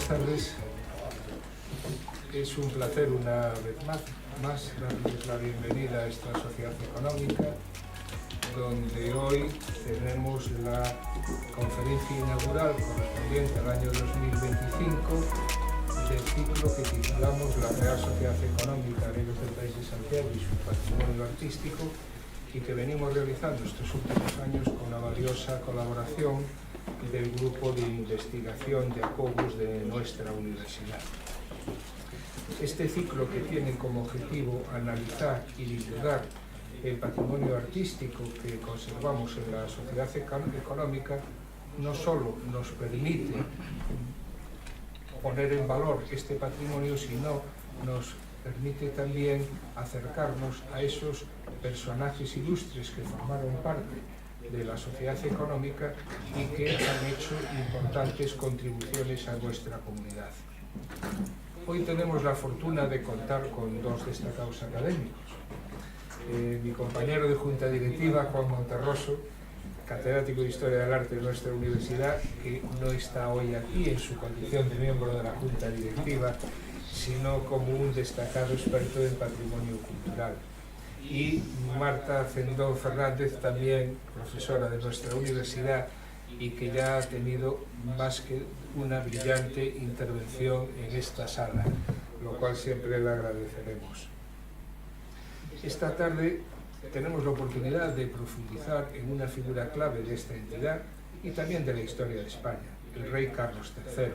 tardes. Es un placer una vez más darles la bienvenida a esta sociedad económica, donde hoy tenemos la conferencia inaugural correspondiente al año 2025 del ciclo que titulamos La Real Sociedad Económica Arenos del País de Santiago y su patrimonio artístico, y que venimos realizando estos últimos años con la valiosa colaboración del grupo de investigación Jacobus de nuestra universidad. Este ciclo, que tiene como objetivo analizar y divulgar el patrimonio artístico que conservamos en la sociedad económica, no solo nos permite poner en valor este patrimonio, sino nos permite también acercarnos a esos personajes ilustres que formaron parte de la sociedad económica y que han hecho importantes contribuciones a nuestra comunidad. Hoy tenemos la fortuna de contar con dos destacados académicos. Mi compañero de junta directiva, Juan Monterroso, catedrático de Historia del Arte de nuestra universidad, que no está hoy aquí en su condición de miembro de la junta directiva, sino como un destacado experto en patrimonio cultural. Y Marta Zendón Fernández, también profesora de nuestra universidad y que ya ha tenido más que una brillante intervención en esta sala, lo cual siempre le agradeceremos. Esta tarde tenemos la oportunidad de profundizar en una figura clave de esta entidad y también de la historia de España, el rey Carlos III.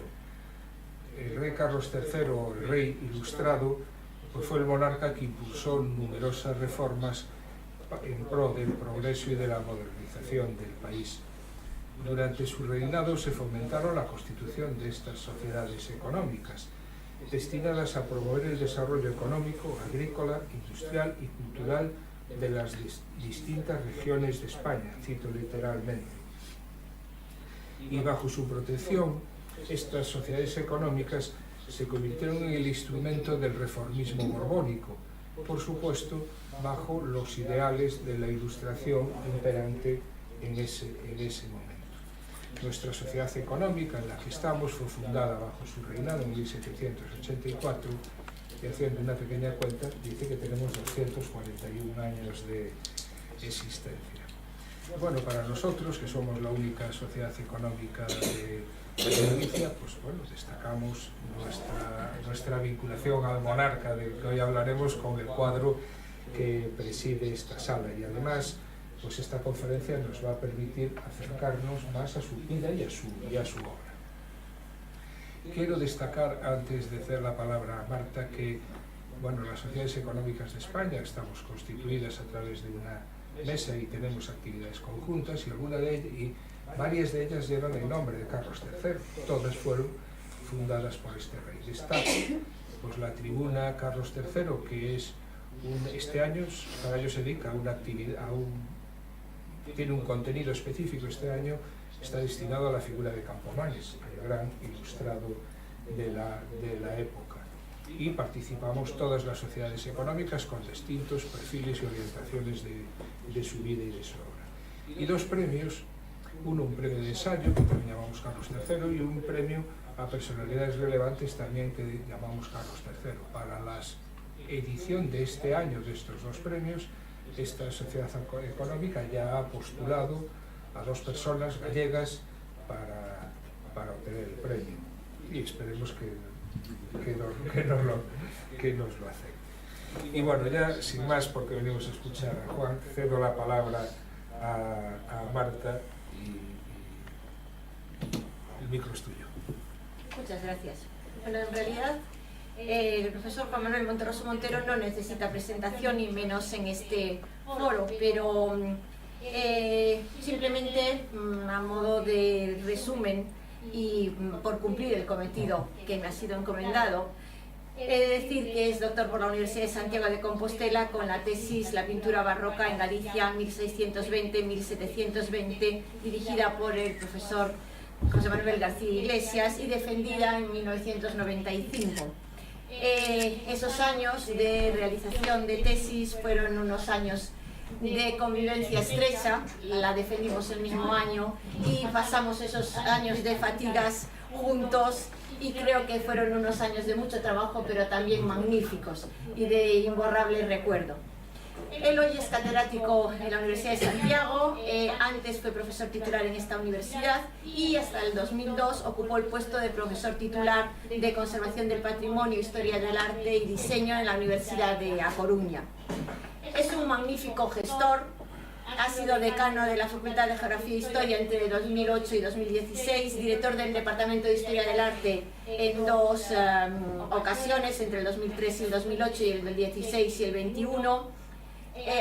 El rey Carlos III, o el rey ilustrado, pues fue el monarca que impulsó numerosas reformas en pro del progreso y de la modernización del país. Durante su reinado se fomentaron la constitución de estas sociedades económicas, destinadas a promover el desarrollo económico, agrícola, industrial y cultural de las distintas regiones de España, cito literalmente. Y bajo su protección, estas sociedades económicas se convirtieron en el instrumento del reformismo borbónico, por supuesto, bajo los ideales de la Ilustración imperante en ese momento. Nuestra sociedad económica en la que estamos fue fundada bajo su reinado en 1784, y haciendo una pequeña cuenta dice que tenemos 241 años de existencia. Bueno, para nosotros, que somos la única sociedad económica de Galicia, pues bueno, destacamos nuestra vinculación al monarca, del que hoy hablaremos, con el cuadro que preside esta sala, y además pues esta conferencia nos va a permitir acercarnos más a su vida y a su obra. Quiero destacar, antes de hacer la palabra a Marta, que bueno, las sociedades económicas de España estamos constituidas a través de una mesa y tenemos actividades conjuntas, y varias de ellas llevan el nombre de Carlos III. Todas fueron fundadas por este rey. Destaco pues la tribuna Carlos III, que es este año, cada año se dedica a una actividad, tiene un contenido específico. Este año está destinado a la figura de Campomanes, el gran ilustrado de la época. Y participamos todas las sociedades económicas con distintos perfiles y orientaciones de su vida y de su obra. Y dos premios, un premio de ensayo, que también llamamos Carlos III, y un premio a personalidades relevantes también, que llamamos Carlos III. Para la edición de este año de estos dos premios, esta sociedad económica ya ha postulado a dos personas gallegas para obtener el premio, y esperemos que nos lo acepte. Y bueno, ya sin más, porque venimos a escuchar a Juan, cedo la palabra a Marta, y el micro es tuyo. Muchas gracias. Bueno, en realidad el profesor Juan Manuel Monterroso Montero no necesita presentación, ni menos en este foro, pero simplemente a modo de resumen y por cumplir el cometido que me ha sido encomendado, he de decir que es doctor por la Universidad de Santiago de Compostela con la tesis La pintura barroca en Galicia 1620-1720, dirigida por el profesor José Manuel García Iglesias y defendida en 1995. Esos años de realización de tesis fueron unos años de convivencia estrecha, la defendimos el mismo año y pasamos esos años de fatigas juntos y creo que fueron unos años de mucho trabajo, pero también magníficos y de imborrable recuerdo. Él hoy es catedrático en la Universidad de Santiago, antes fue profesor titular en esta universidad y hasta el 2002 ocupó el puesto de profesor titular de Conservación del Patrimonio, Historia del Arte y Diseño en la Universidad de A Coruña. Es un magnífico gestor, ha sido decano de la Facultad de Geografía e Historia entre 2008 y 2016, director del Departamento de Historia del Arte en dos ocasiones, entre el 2003 y el 2008 y el 2016 y el 21.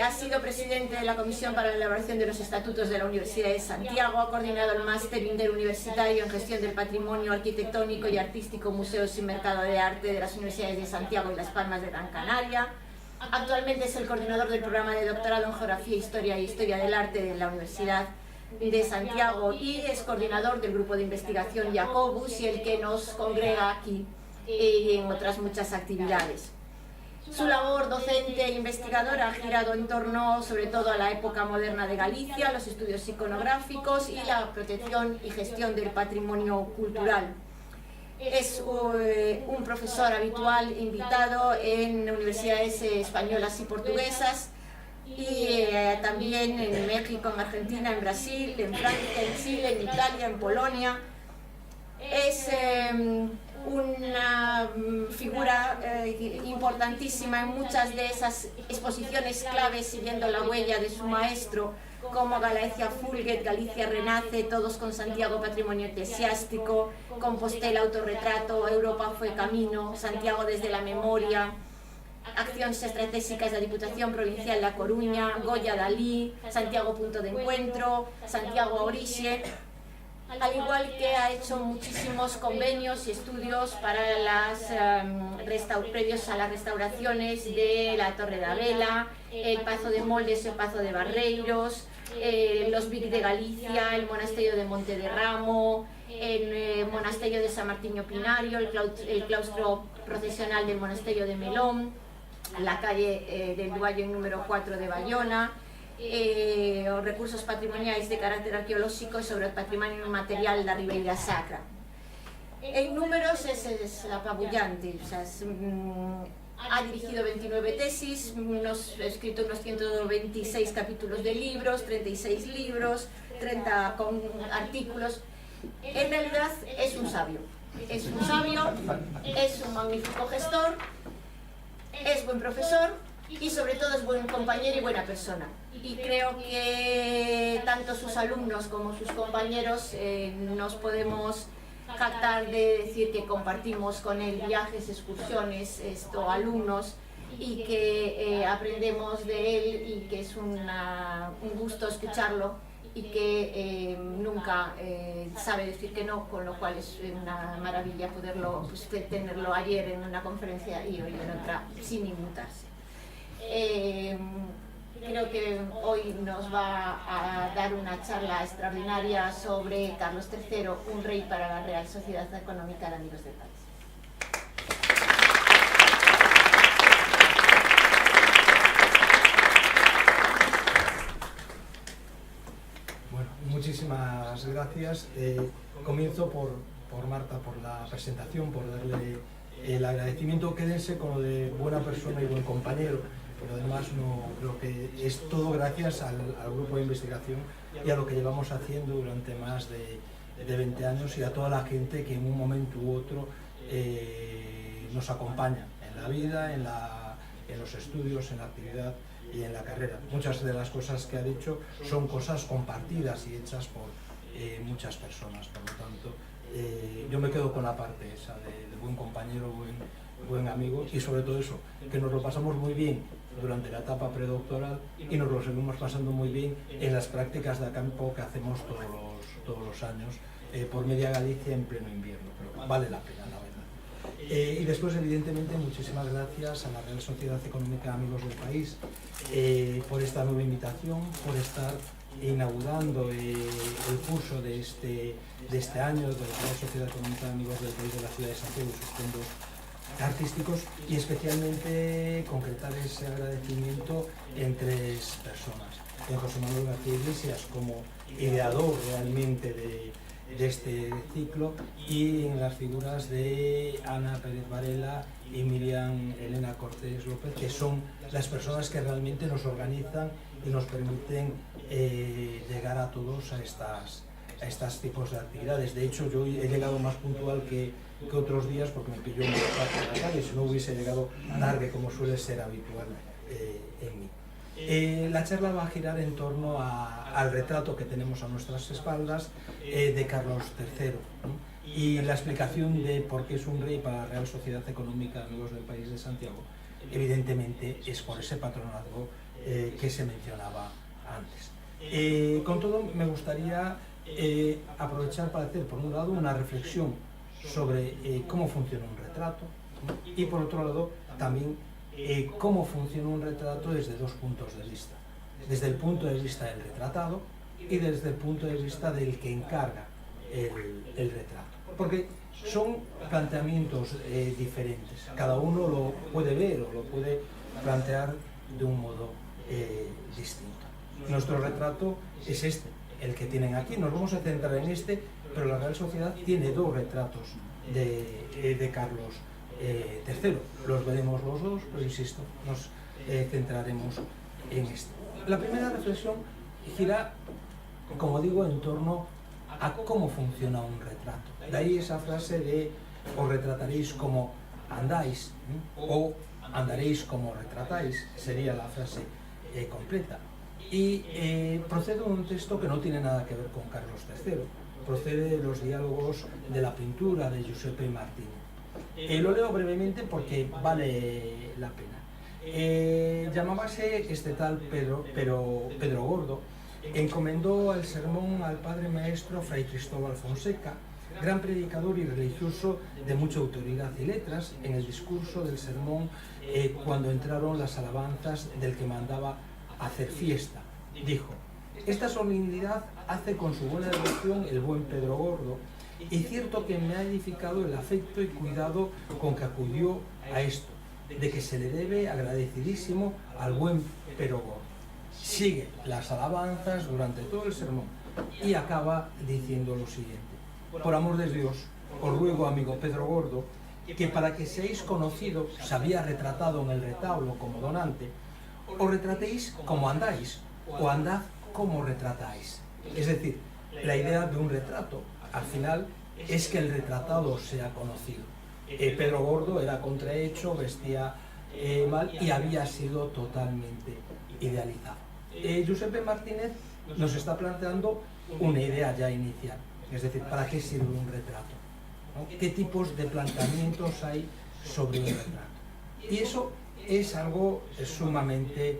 Ha sido presidente de la Comisión para la Elaboración de los Estatutos de la Universidad de Santiago, ha coordinado el Máster Interuniversitario en Gestión del Patrimonio Arquitectónico y Artístico, Museos y Mercado de Arte de las Universidades de Santiago y Las Palmas de Gran Canaria. Actualmente es el coordinador del programa de doctorado en Geografía, Historia y Historia del Arte de la Universidad de Santiago y es coordinador del grupo de investigación Jacobus y el que nos congrega aquí y en otras muchas actividades. Su labor docente e investigadora ha girado en torno sobre todo a la época moderna de Galicia, los estudios iconográficos y la protección y gestión del patrimonio cultural. Es un profesor habitual invitado en universidades españolas y portuguesas y también en México, en Argentina, en Brasil, en Francia, en Chile, en Italia, en Polonia. Es una figura importantísima en muchas de esas exposiciones claves siguiendo la huella de su maestro, como Galicia Fulget, Galicia Renace, Todos con Santiago, Patrimonio Eclesiástico, Compostela, Autorretrato, Europa fue camino, Santiago desde la memoria, Acciones estratégicas de la Diputación Provincial de La Coruña, Goya Dalí, Santiago Punto de Encuentro, Santiago a Orixe, al igual que ha hecho muchísimos convenios y estudios para previos a las restauraciones de la Torre da Vela, el Pazo de Moldes y el Pazo de Barreiros, los Vic de Galicia, el Monasterio de Monte de Ramo, el Monasterio de San Martiño Pinario, el claustro procesional del Monasterio de Melón, la calle del Duayo número 4 de Bayona, os recursos patrimoniais de carácter arqueolóxico e sobre o patrimonio material da Ribeira Sacra. En números es apabullante, o sea, ha dirigido 29 tesis, escrito unos 126 capítulos de libros, 36 libros, 30 artículos. En realidad es un sabio, es un magnífico gestor, es buen profesor y sobre todo es buen compañero y buena persona. Y creo que tanto sus alumnos como sus compañeros nos podemos jactar de decir que compartimos con él viajes, excursiones, alumnos y que aprendemos de él y que es un gusto escucharlo y que nunca sabe decir que no, con lo cual es una maravilla poderlo tenerlo ayer en una conferencia y hoy en otra sin inmutarse. Creo que hoy nos va a dar una charla extraordinaria sobre Carlos III, un rey para la Real Sociedad Económica de Amigos del País. Bueno, muchísimas gracias. Comienzo por Marta, por la presentación, por darle el agradecimiento. Quédense con lo de buena persona y buen compañero. Pero además no creo que es todo gracias al grupo de investigación y a lo que llevamos haciendo durante más de 20 años y a toda la gente que en un momento u otro nos acompaña en la vida, en los estudios, en la actividad y en la carrera. Muchas de las cosas que ha dicho son cosas compartidas y hechas por muchas personas, por lo tanto yo me quedo con la parte esa de buen compañero, buen amigo y sobre todo eso, que nos lo pasamos muy bien durante la etapa predoctoral y nos lo seguimos pasando muy bien en las prácticas de campo que hacemos todos los años por media Galicia en pleno invierno, pero vale la pena, la verdad. Y después, evidentemente, muchísimas gracias a la Real Sociedad Económica de Amigos del País por esta nueva invitación, por estar inaugurando el curso de este año de la Real Sociedad Económica de Amigos del País de la Ciudad de Santiago y sus fondos artísticos y especialmente concretar ese agradecimiento en 3 personas. En José Manuel García Iglesias como ideador realmente de este ciclo y en las figuras de Ana Pérez Varela y Miriam Elena Cortés López, que son las personas que realmente nos organizan y nos permiten llegar a todos a estos tipos de actividades. De hecho, yo he llegado más puntual que otros días porque me pilló muy fácil la calle, si no hubiese llegado tarde como suele ser habitual en mí. La charla va a girar en torno al retrato que tenemos a nuestras espaldas de Carlos III, ¿no? Y la explicación de por qué es un rey para la Real Sociedad Económica Amigos del País de Santiago, evidentemente es por ese patronazgo que se mencionaba antes. Con todo, me gustaría aprovechar para hacer, por un lado, una reflexión sobre cómo funciona un retrato, ¿no? Y por otro lado, también cómo funciona un retrato desde 2 puntos de vista. Desde el punto de vista del retratado y desde el punto de vista del que encarga el retrato. Porque son planteamientos diferentes. Cada uno lo puede ver o lo puede plantear de un modo distinto. Nuestro retrato es este, el que tienen aquí. Nos vamos a centrar en este, pero la Real Sociedad tiene 2 retratos de Carlos III. Los veremos los 2, pero insisto, nos centraremos en este. La primera reflexión gira, como digo, en torno a cómo funciona un retrato. De ahí esa frase de os retrataréis como andáis, o andaréis como retratáis, sería la frase completa. Y procede de un texto que no tiene nada que ver con Carlos III, procede de los diálogos de la pintura de Giuseppe Martínez. Lo leo brevemente porque vale la pena. Llamábase este tal Pedro Gordo, encomendó el sermón al padre maestro Fray Cristóbal Fonseca, gran predicador y religioso de mucha autoridad y letras. En el discurso del sermón, cuando entraron las alabanzas del que mandaba hacer fiesta, dijo: esta solemnidad hace con su buena devoción el buen Pedro Gordo, y cierto que me ha edificado el afecto y cuidado con que acudió a esto, de que se le debe agradecidísimo al buen Pedro Gordo. Sigue las alabanzas durante todo el sermón y acaba diciendo lo siguiente: por amor de Dios, os ruego, amigo Pedro Gordo, que para que seáis conocidos, se había retratado en el retablo como donante, os retratéis como andáis, o andad como retratáis. Es decir, la idea de un retrato, al final, es que el retratado sea conocido. Pedro Gordo era contrahecho, vestía mal y había sido totalmente idealizado. Giuseppe Martínez nos está planteando una idea ya inicial, es decir, ¿para qué sirve un retrato? ¿No? ¿Qué tipos de planteamientos hay sobre un retrato? Y eso es algo sumamente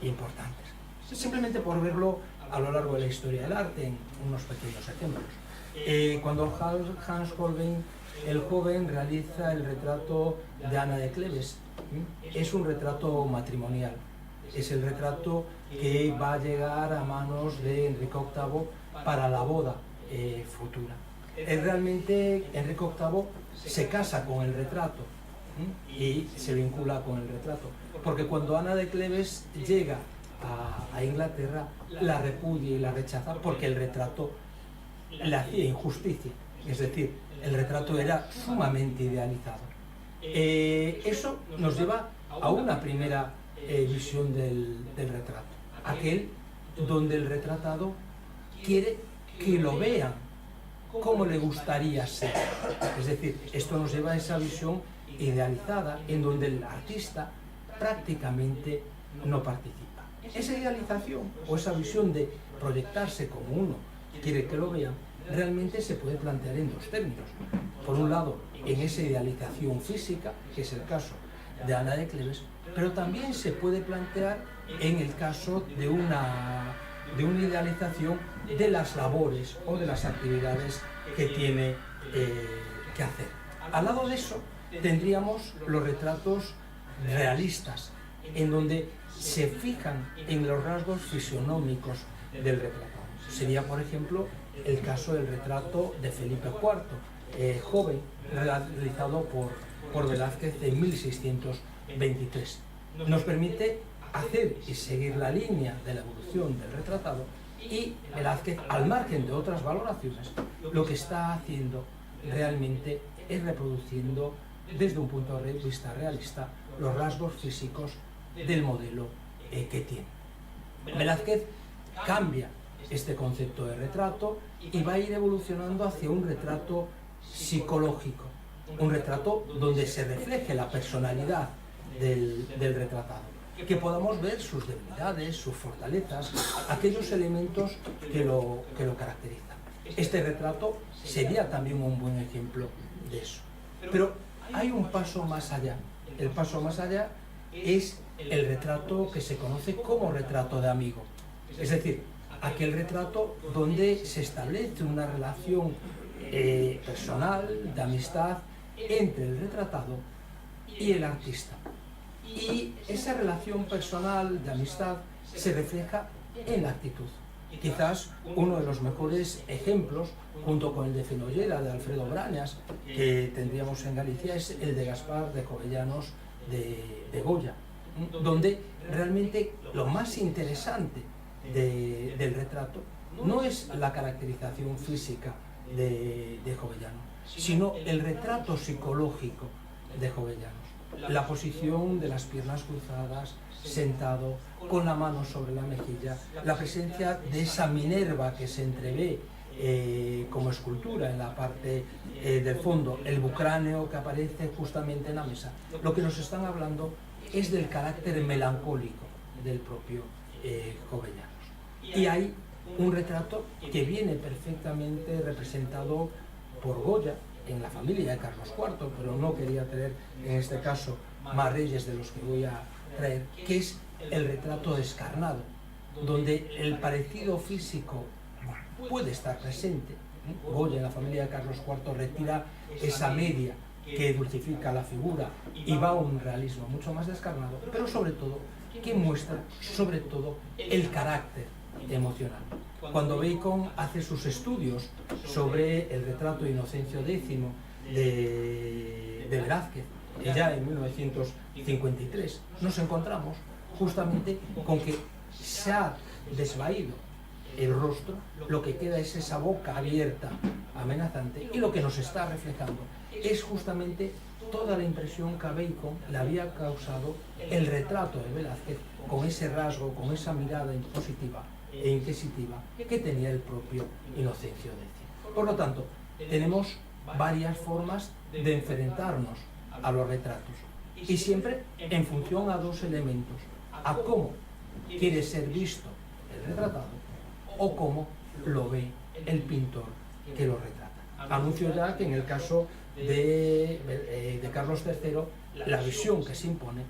importante. Simplemente por verlo a lo largo de la historia del arte, en unos pequeños ejemplos. Cuando Hans Holbein, el joven, realiza el retrato de Ana de Cleves, es un retrato matrimonial. Es el retrato que va a llegar a manos de Enrique VIII para la boda futura. Realmente Enrique VIII se casa con el retrato y se vincula con el retrato, porque cuando Ana de Cleves llega a Inglaterra, la repudia y la rechaza porque el retrato le hacía injusticia, es decir, el retrato era sumamente idealizado. Eso nos lleva a una primera visión del retrato, aquel donde el retratado quiere que lo vean como le gustaría ser. Es decir, esto nos lleva a esa visión idealizada en donde el artista prácticamente no participa. Esa idealización o esa visión de proyectarse como uno quiere que lo vean, realmente se puede plantear en 2 términos. Por un lado, en esa idealización física, que es el caso de Ana de Cleves, pero también se puede plantear en el caso de una idealización de las labores o de las actividades que tiene que hacer. Al lado de eso, tendríamos los retratos realistas, en donde se fijan en los rasgos fisionómicos del retratado. Sería, por ejemplo, el caso del retrato de Felipe IV, joven, realizado por por Velázquez en 1623. Nos permite hacer y seguir la línea de la evolución del retratado, y Velázquez, al margen de otras valoraciones, lo que está haciendo realmente es reproduciendo desde un punto de vista realista los rasgos físicos del modelo que tiene. Velázquez cambia este concepto de retrato y va a ir evolucionando hacia un retrato psicológico, un retrato donde se refleje la personalidad del retratado, que podamos ver sus debilidades, sus fortalezas, aquellos elementos que lo caracterizan. Este retrato sería también un buen ejemplo de eso. Pero hay un paso más allá. El paso más allá es el retrato que se conoce como retrato de amigo. Es decir, aquel retrato donde se establece una relación personal, de amistad, entre el retratado y el artista. Y esa relación personal, de amistad, se refleja en la actitud. Quizás uno de los mejores ejemplos, junto con el de Fenollera, de Alfredo Brañas, que tendríamos en Galicia, es el de Gaspar de Jovellanos de Goya, donde realmente lo más interesante del retrato no es la caracterización física de Jovellanos, sino el retrato psicológico de Jovellanos. La posición de las piernas cruzadas, sentado, con la mano sobre la mejilla, la presencia de esa Minerva que se entrevé como escultura en la parte del fondo, el bucráneo que aparece justamente en la mesa. Lo que nos están hablando es del carácter melancólico del propio Jovellanos. Y hay un retrato que viene perfectamente representado por Goya en la familia de Carlos IV, pero no quería tener en este caso más reyes de los que voy a traer, que es el retrato descarnado, donde el parecido físico puede estar presente. Goya en la familia de Carlos IV retira esa media que dulcifica la figura y va a un realismo mucho más descarnado, pero sobre todo que muestra sobre todo el carácter emocional. Cuando Bacon hace sus estudios sobre el retrato de Inocencio X de Velázquez, ya en 1953, nos encontramos justamente con que se ha desvaído el rostro, lo que queda es esa boca abierta, amenazante, y lo que nos está reflejando es justamente toda la impresión que a Bacon le había causado el retrato de Velázquez, con ese rasgo, con esa mirada impositiva e inquisitiva que tenía el propio Inocencio X. Por lo tanto, tenemos varias formas de enfrentarnos a los retratos, y siempre en función a dos elementos: a cómo quiere ser visto el retratado o cómo lo ve el pintor que lo retrata. Anuncio ya que en el caso de Carlos III, la visión que se impone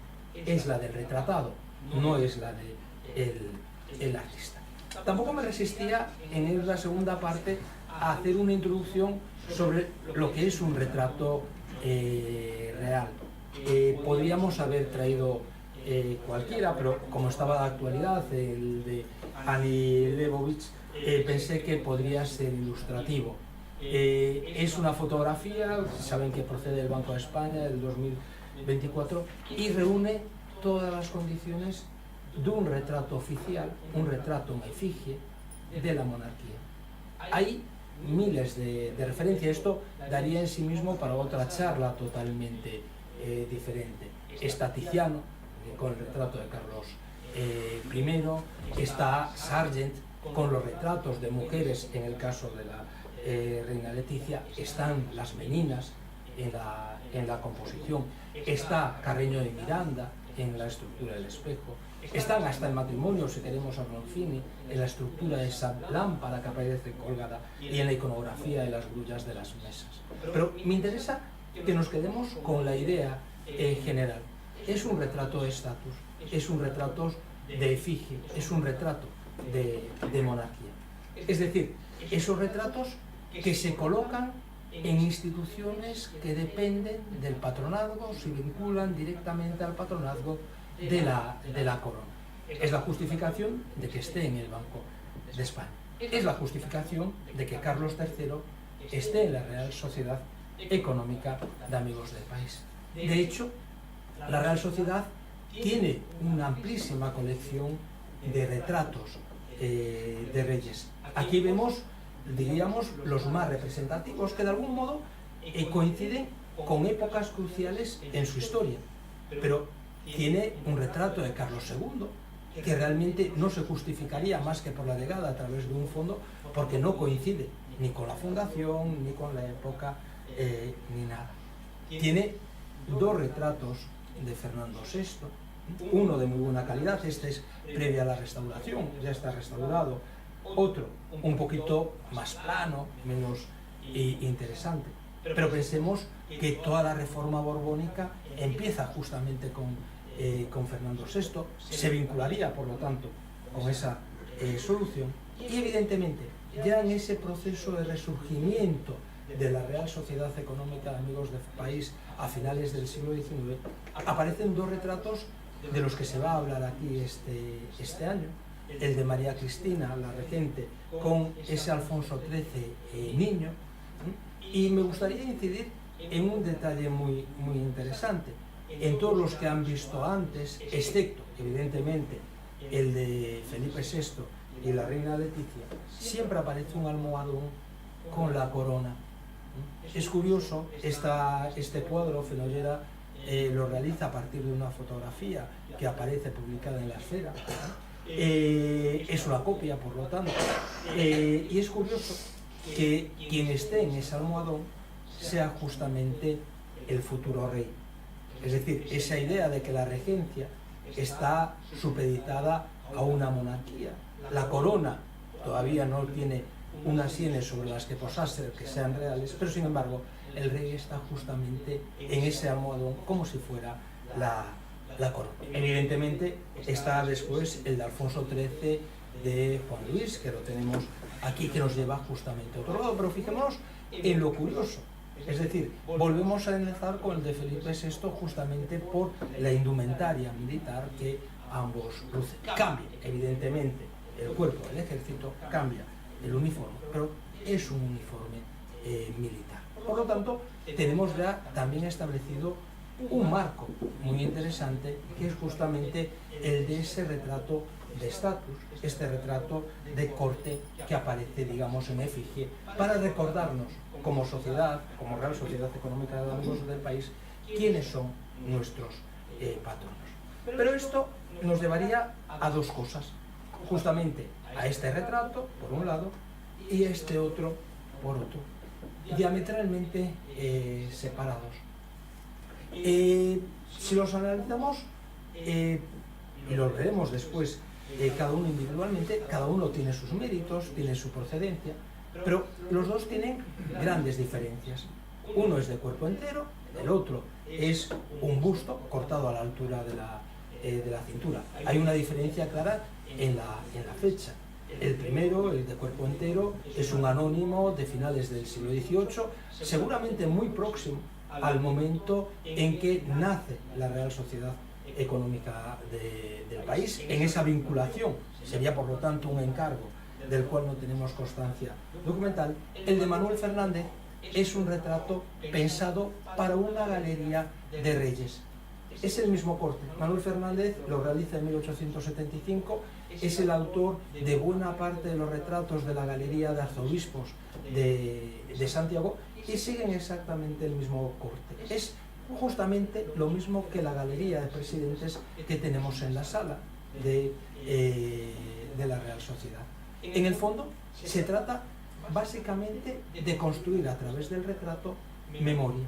es la del retratado, no es la del artista. Tampoco me resistía en la segunda parte a hacer una introducción sobre lo que es un retrato real. Podríamos haber traído cualquiera, pero como estaba de actualidad el de Annie Leibovitz, pensé que podría ser ilustrativo. Es una fotografía, saben que procede del Banco de España del 2024, y reúne todas las condiciones de un retrato oficial, un retrato en efigie de la monarquía. Hay miles de referencias. Esto daría en sí mismo para otra charla totalmente diferente. Está Tiziano, con el retrato de Carlos I, está Sargent, con los retratos de mujeres, en el caso de la reina Leticia, están las meninas en la composición, está Carreño de Miranda en la estructura del espejo, están hasta el matrimonio, si queremos, a Ronfini, en la estructura de esa lámpara que aparece colgada y en la iconografía de las grullas de las mesas. Pero me interesa que nos quedemos con la idea general. Es un retrato de estatus, es un retrato de efigie, es un retrato de monarquía. Es decir, esos retratos que se colocan en instituciones que dependen del patronazgo, se vinculan directamente al patronazgo de la corona. Es la justificación de que esté en el Banco de España. Es la justificación de que Carlos III esté en la Real Sociedad Económica de Amigos del País. De hecho, la Real Sociedad tiene una amplísima colección de retratos de reyes. Aquí vemos, diríamos, los más representativos que de algún modo coinciden con épocas cruciales en su historia. Pero tiene un retrato de Carlos II que realmente no se justificaría más que por la llegada a través de un fondo, porque no coincide ni con la fundación, ni con la época, ni nada. Tiene dos retratos de Fernando VI, uno de muy buena calidad, este es previa a la restauración, ya está restaurado, otro un poquito más plano, menos interesante. Pero pensemos que toda la reforma borbónica empieza justamente con Fernando VI, se vincularía por lo tanto con esa solución, y evidentemente ya en ese proceso de resurgimiento de la Real Sociedad Económica de Amigos del País a finales del siglo XIX, aparecen dos retratos de los que se va a hablar aquí este año, el de María Cristina, la regente, con ese Alfonso XIII niño, y me gustaría incidir en un detalle muy interesante. En todos los que han visto antes, excepto evidentemente el de Felipe VI y la reina Leticia, siempre aparece un almohadón con la corona. Es curioso, este cuadro Fenollera lo realiza a partir de una fotografía que aparece publicada en La Esfera. Es una copia, por lo tanto, y es curioso que quien esté en ese almohadón sea justamente el futuro rey. Es decir, esa idea de que la regencia está supeditada a una monarquía. La corona todavía no tiene unas sienes sobre las que posarse, que sean reales, pero sin embargo el rey está justamente en ese almohadón como si fuera la corona. Evidentemente está después el de Alfonso XIII de Juan Luis, que lo tenemos aquí, que nos lleva justamente a otro lado, pero fijémonos en lo curioso. Es decir, volvemos a enlazar con el de Felipe VI justamente por la indumentaria militar que ambos lucen. Cambia, evidentemente, el cuerpo del ejército, cambia el uniforme, pero es un uniforme militar. Por lo tanto, tenemos ya también establecido un marco muy interesante, que es justamente el de ese retrato de estatus, este retrato de corte que aparece, digamos, en efigie, para recordarnos como sociedad, como Real Sociedad Económica de Amigos del País, quiénes son nuestros patronos. Pero esto nos llevaría a dos cosas, justamente a este retrato, por un lado, y a este otro, por otro, diametralmente separados. Si los analizamos, y los veremos después, cada uno individualmente, cada uno tiene sus méritos, tiene su procedencia, pero los dos tienen grandes diferencias. Uno es de cuerpo entero, el otro es un busto cortado a la altura de la cintura. Hay una diferencia clara en la fecha. El primero, el de cuerpo entero, es un anónimo de finales del siglo XVIII, seguramente muy próximo al momento en que nace la Real Sociedad Económica del País. En esa vinculación sería, por lo tanto, un encargo del cual no tenemos constancia documental. El de Manuel Fernández es un retrato pensado para una galería de reyes. Es el mismo corte. Manuel Fernández lo realiza en 1875, es el autor de buena parte de los retratos de la Galería de Arzobispos de Santiago, y siguen exactamente el mismo corte. Es justamente lo mismo que la Galería de Presidentes que tenemos en la sala de la Real Sociedad. En el fondo, se trata básicamente de construir a través del retrato memoria,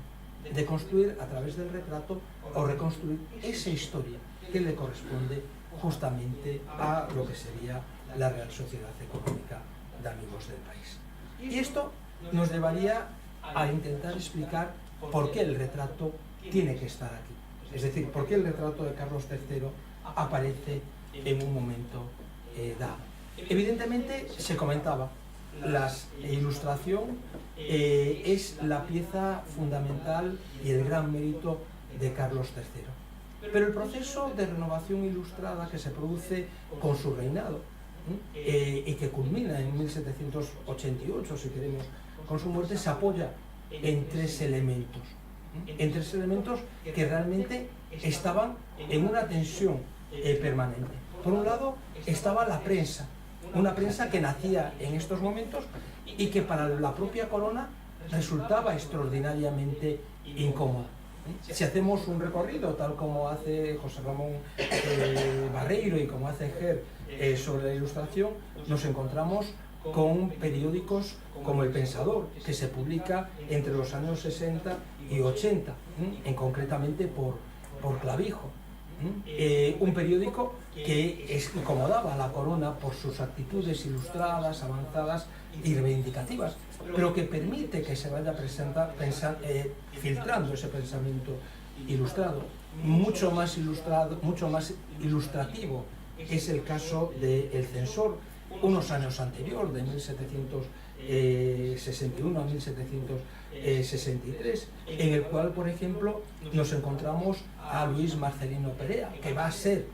de construir a través del retrato o reconstruir esa historia que le corresponde justamente a lo que sería la Real Sociedad Económica de Amigos del País. Y esto nos llevaría a intentar explicar por qué el retrato tiene que estar aquí. Es decir, por qué el retrato de Carlos III aparece en un momento dado. Evidentemente, se comentaba, la ilustración es la pieza fundamental y el gran mérito de Carlos III. Pero el proceso de renovación ilustrada que se produce con su reinado y que culmina en 1788, si queremos, con su muerte, se apoya en tres elementos. en tres elementos que realmente estaban en una tensión permanente. Por un lado estaba la prensa, una prensa que nacía en estos momentos y que para la propia corona resultaba extraordinariamente incómoda. Si hacemos un recorrido, tal como hace José Ramón Barreiro y como hace Ger sobre la Ilustración, nos encontramos con periódicos como El Pensador, que se publica entre los años 60 y 80, concretamente por Clavijo. Un periódico que incomodaba a la corona por sus actitudes ilustradas, avanzadas y reivindicativas, pero que permite que se vaya filtrando ese pensamiento ilustrado. Mucho más ilustrativo es el caso de El Censor, unos años anterior, de 1761 a 1763, en el cual, por ejemplo, nos encontramos a Luis Marcelino Pereira, que va a ser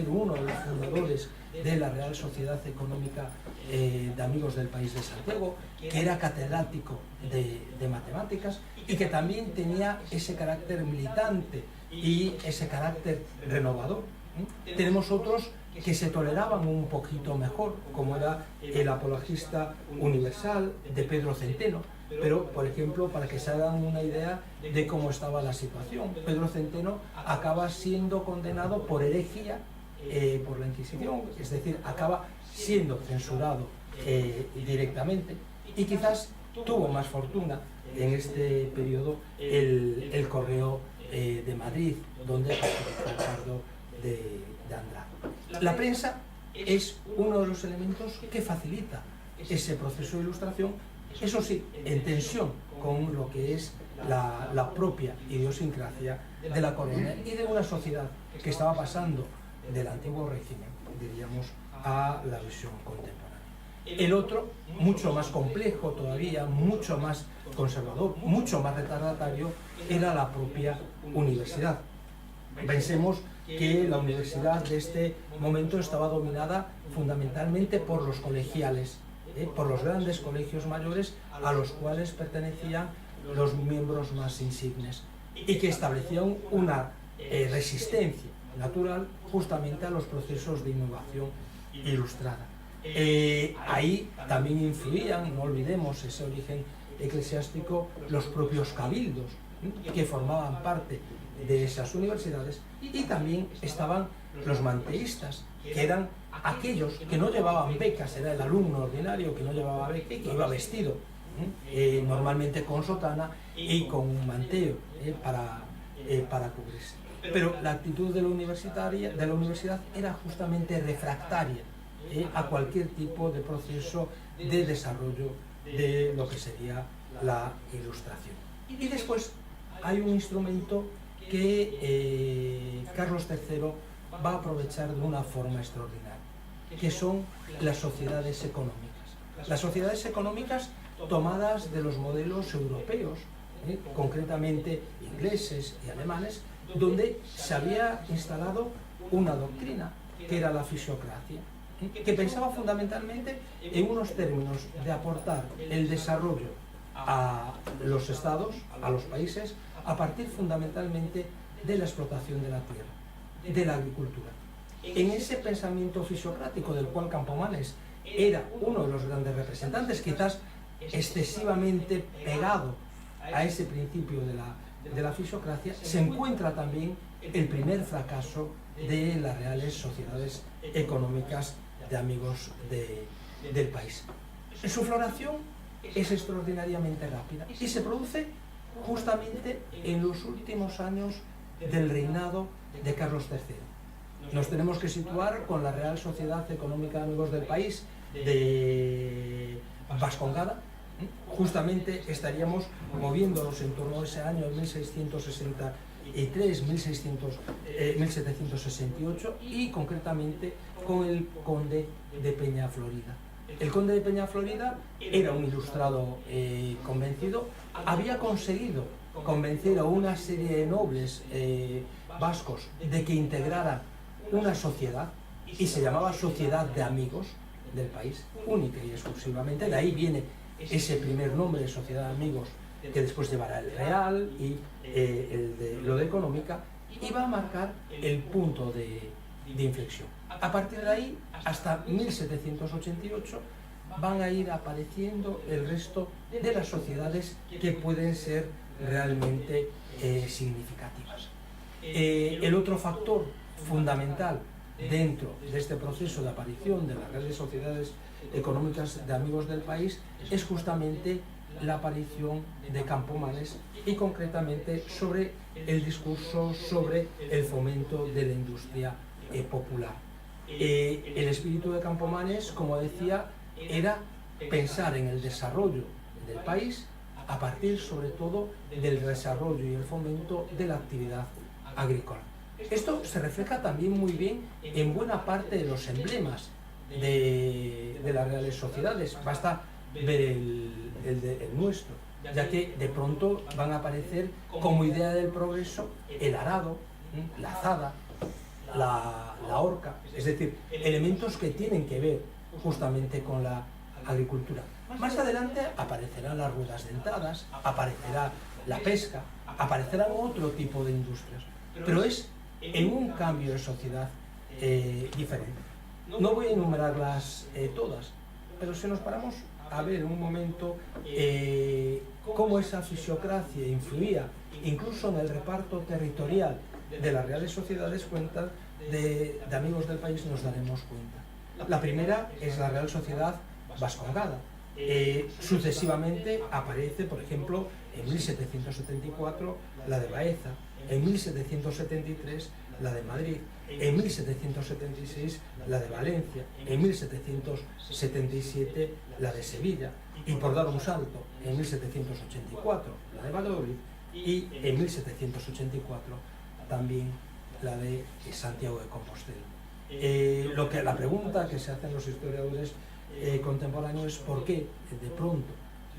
uno de los fundadores de la Real Sociedad Económica de Amigos del País de Santiago, que era catedrático de matemáticas y que también tenía ese carácter militante y ese carácter renovador. Tenemos otros que se toleraban un poquito mejor, como era el Apologista Universal de Pedro Centeno, pero, por ejemplo, para que se hagan una idea de cómo estaba la situación, Pedro Centeno acaba siendo condenado por herejía por la Inquisición, es decir, acaba siendo censurado directamente, y quizás tuvo más fortuna en este periodo el Correo de Madrid, donde participó Ricardo de Andrade. La prensa es uno de los elementos que facilita ese proceso de ilustración, eso sí, en tensión con lo que es la propia idiosincrasia de la corona y de una sociedad que estaba pasando del antiguo régimen, diríamos, a la visión contemporánea. El otro, mucho más complejo todavía, mucho más conservador, mucho más retardatario, era la propia universidad. Pensemos que la universidad de este momento estaba dominada fundamentalmente por los colegiales, por los grandes colegios mayores a los cuales pertenecían los miembros más insignes y que establecían una resistencia natural justamente a los procesos de innovación ilustrada. Ahí también influían, no olvidemos ese origen eclesiástico, los propios cabildos que formaban parte de esas universidades, y también estaban los manteístas, que eran aquellos que no llevaban becas, era el alumno ordinario que no llevaba beca y que iba vestido normalmente con sotana y con un manteo para cubrirse. Pero la actitud de la universidad era justamente refractaria a cualquier tipo de proceso de desarrollo de lo que sería la ilustración. Y después hay un instrumento que Carlos III va a aprovechar de una forma extraordinaria, que son las sociedades económicas. Las sociedades económicas tomadas de los modelos europeos, concretamente ingleses y alemanes, donde se había instalado una doctrina, que era la fisiocracia, que pensaba fundamentalmente en unos términos de aportar el desarrollo a los estados, a los países, a partir fundamentalmente de la explotación de la tierra, de la agricultura. En ese pensamiento fisiocrático del cual Campomanes era uno de los grandes representantes, quizás excesivamente pegado a ese principio de la fisiocracia, se encuentra también el primer fracaso de las reales sociedades económicas de amigos del país. Su floración es extraordinariamente rápida y se produce justamente en los últimos años del reinado de Carlos III. Nos tenemos que situar con la Real Sociedad Económica de Amigos del País de Vascongada. Justamente estaríamos moviéndonos en torno a ese año de 1663, 1768 y concretamente con el conde de Peñaflorida. El conde de Peñaflorida era un ilustrado convencido, había conseguido convencer a una serie de nobles vascos de que integraran una sociedad y se llamaba Sociedad de Amigos del País, única y exclusivamente. De ahí viene ese primer nombre de Sociedad de Amigos que después llevará el real y lo de económica, y va a marcar el punto de inflexión. A partir de ahí, hasta 1788, van a ir apareciendo el resto de las sociedades que pueden ser realmente significativas. El otro factor fundamental dentro de este proceso de aparición de las grandes sociedades económicas de amigos del país es justamente la aparición de Campomanes, y concretamente sobre el discurso sobre el fomento de la industria popular. El espíritu de Campomanes, como decía, era pensar en el desarrollo del país a partir sobre todo del desarrollo y el fomento de la actividad agrícola. Esto se refleja también muy bien en buena parte de los emblemas de las reales sociedades. Basta ver el nuestro, ya que de pronto van a aparecer como idea del progreso el arado, la azada, la horca, es decir, elementos que tienen que ver justamente con la agricultura. Más adelante aparecerán las ruedas dentadas, aparecerá la pesca, aparecerán otro tipo de industrias, pero es en un cambio de sociedad diferente. No voy a enumerarlas todas, pero si nos paramos a ver en un momento cómo esa fisiocracia influía incluso en el reparto territorial de las reales sociedades, cuentas de amigos del país, nos daremos cuenta. La primera es la Real Sociedad Vascongada. Sucesivamente aparece, por ejemplo, en 1774 la de Baeza, en 1773 la de Madrid, en 1776 la de Valencia, en 1777 la de Sevilla, y por dar un salto, en 1784 la de Valladolid, y en 1784 también la de Santiago de Compostela. La pregunta que se hacen los historiadores contemporáneos es por qué de pronto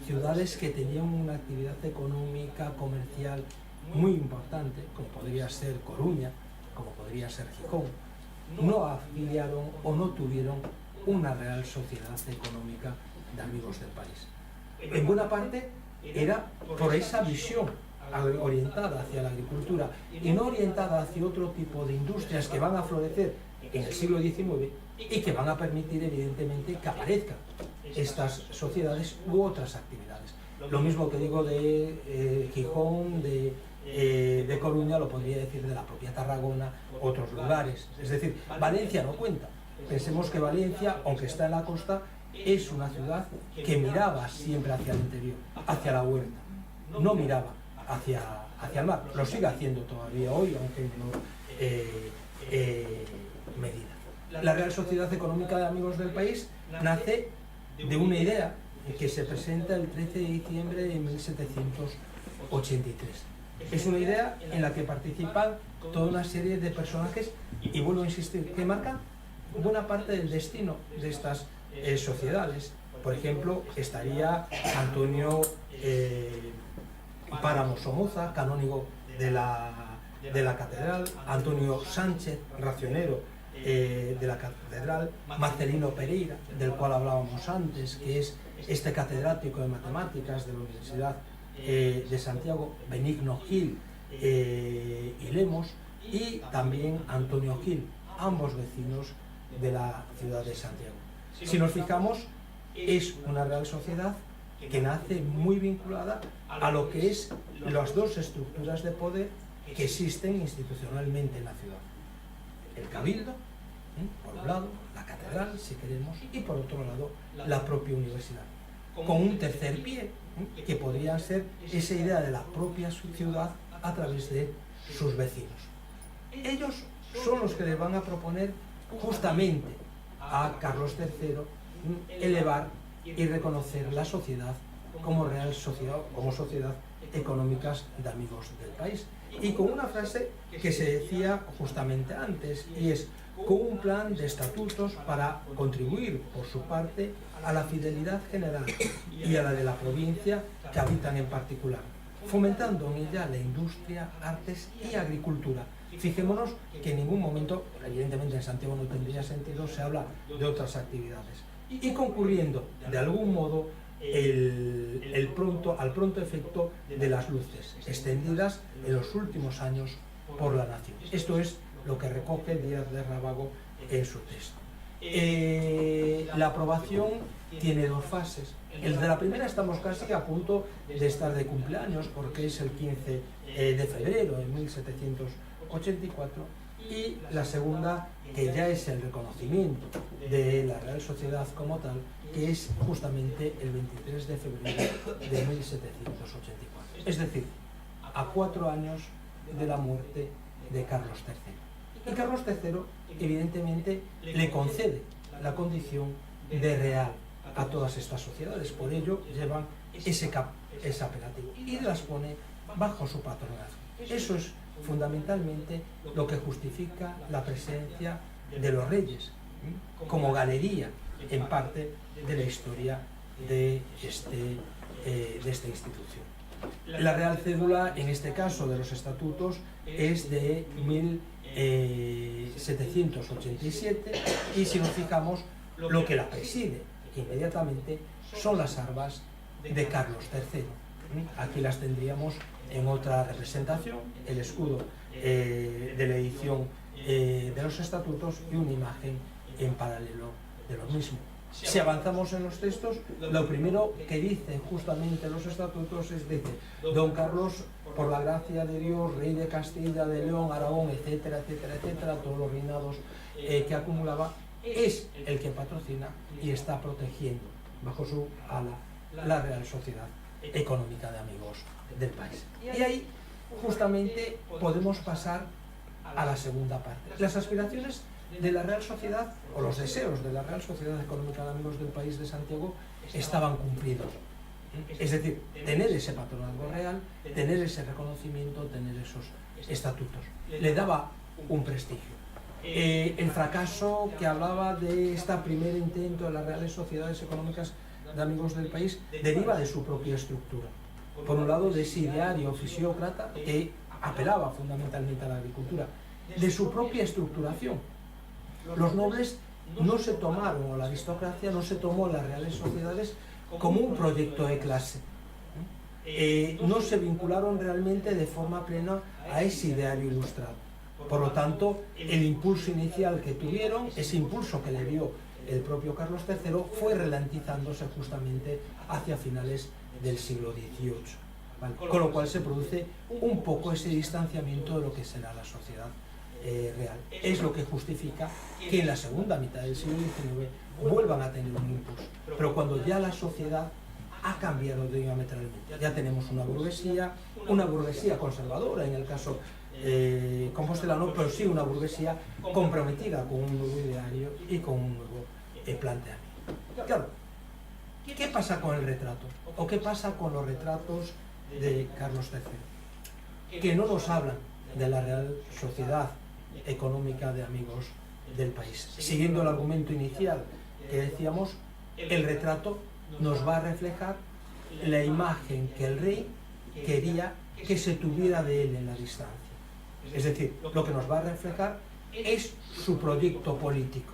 ciudades que tenían una actividad económica, comercial muy importante, como podría ser Coruña, como podría ser Gijón, no afiliaron o no tuvieron una real sociedad económica de amigos del país. En buena parte era por esa visión orientada hacia la agricultura y no orientada hacia otro tipo de industrias que van a florecer en el siglo XIX y que van a permitir evidentemente que aparezcan estas sociedades u otras actividades. Lo mismo que digo de Gijón, de Coruña, lo podría decir de la propia Tarragona, otros lugares. Es decir, Valencia no cuenta. Pensemos que Valencia, aunque está en la costa, es una ciudad que miraba siempre hacia el interior, hacia la huerta. No miraba hacia el mar. Lo sigue haciendo todavía hoy, aunque en menor medida. La Real Sociedad Económica de Amigos del País nace de una idea que se presenta el 13 de diciembre de 1783. Es una idea en la que participan toda una serie de personajes, y vuelvo a insistir, que marcan buena parte del destino de estas sociedades. Por ejemplo, estaría Antonio Páramo Somoza, canónigo de la catedral, Antonio Sánchez, racionero de la catedral, Marcelino Pereira, del cual hablábamos antes, que es este catedrático de matemáticas de la Universidad de Santiago, Benigno Gil y Lemos, y también Antonio Gil, ambos vecinos de la ciudad de Santiago. Si nos fijamos, es una real sociedad que nace muy vinculada a lo que es las dos estructuras de poder que existen institucionalmente en la ciudad. El cabildo, por un lado, la catedral, si queremos, y por otro lado, la propia universidad. Con un tercer pie, que podría ser esa idea de la propia ciudad a través de sus vecinos. Ellos son los que le van a proponer justamente a Carlos III elevar y reconocer la sociedad como real sociedad, como sociedad económicas de amigos del país. Y con una frase que se decía justamente antes, y es: con un plan de estatutos para contribuir por su parte a la fidelidad general y a la de la provincia que habitan en particular, fomentando en ella la industria, artes y agricultura. Fijémonos que en ningún momento, evidentemente en Santiago no tendría sentido, se habla de otras actividades. Y concurriendo de algún modo al pronto efecto de las luces extendidas en los últimos años por la nación. Esto es lo que recoge Díaz de Rábago en su texto. La aprobación tiene dos fases. El de la primera estamos casi a punto de estar de cumpleaños, porque es el 15 de febrero de 1784, y la segunda, que ya es el reconocimiento de la Real Sociedad como tal, que es justamente el 23 de febrero de 1784. Es decir, a 4 años de la muerte de Carlos III. Y Carlos III, evidentemente, le concede la condición de real a todas estas sociedades. Por ello, llevan ese apelativo y las pone bajo su patronazgo. Eso es fundamentalmente lo que justifica la presencia de los reyes, como galería, en parte, de la historia de esta institución. La Real Cédula, en este caso de los estatutos, es de 1787, y si nos fijamos, lo que la preside inmediatamente son las armas de Carlos III. Aquí las tendríamos en otra representación, el escudo de la edición de los estatutos y una imagen en paralelo de lo mismo. Si avanzamos en los textos, lo primero que dicen justamente los estatutos es decir, don Carlos, por la gracia de Dios, rey de Castilla, de León, Aragón, etcétera, etcétera, etcétera, todos los reinados que acumulaba, es el que patrocina y está protegiendo bajo su ala la Real Sociedad Económica de Amigos del país. Y ahí justamente podemos pasar a la segunda parte. Las aspiraciones de la Real Sociedad, o los deseos de la Real Sociedad Económica de Amigos del País de Santiago, estaban cumplidos. Es decir, tener ese patronazgo real, tener ese reconocimiento, tener esos estatutos. Le daba un prestigio. El fracaso que hablaba de este primer intento de las Reales Sociedades Económicas de Amigos del País deriva de su propia estructura. Por un lado, de ese ideario fisiócrata que apelaba fundamentalmente a la agricultura, de su propia estructuración. Los nobles no se tomaron, o la aristocracia no se tomó las Reales Sociedades como un proyecto de clase. No se vincularon realmente de forma plena a ese ideario ilustrado. Por lo tanto, el impulso inicial que tuvieron, ese impulso que le dio el propio Carlos III, fue ralentizándose justamente hacia finales del siglo XVIII, ¿vale? Con lo cual se produce un poco ese distanciamiento de lo que será la sociedad real. Es lo que justifica que en la segunda mitad del siglo XIX vuelvan a tener un impulso. Pero cuando ya la sociedad ha cambiado diametralmente, ya tenemos una burguesía conservadora en el caso compostelano, pero sí una burguesía comprometida con un nuevo ideario y con un nuevo planteamiento. Claro, ¿qué pasa con el retrato? ¿O qué pasa con los retratos de Carlos III? Que no nos hablan de la Real Sociedad Económica de Amigos del País. Siguiendo el argumento inicial que decíamos, el retrato nos va a reflejar la imagen que el rey quería que se tuviera de él en la distancia. Es decir, lo que nos va a reflejar es su proyecto político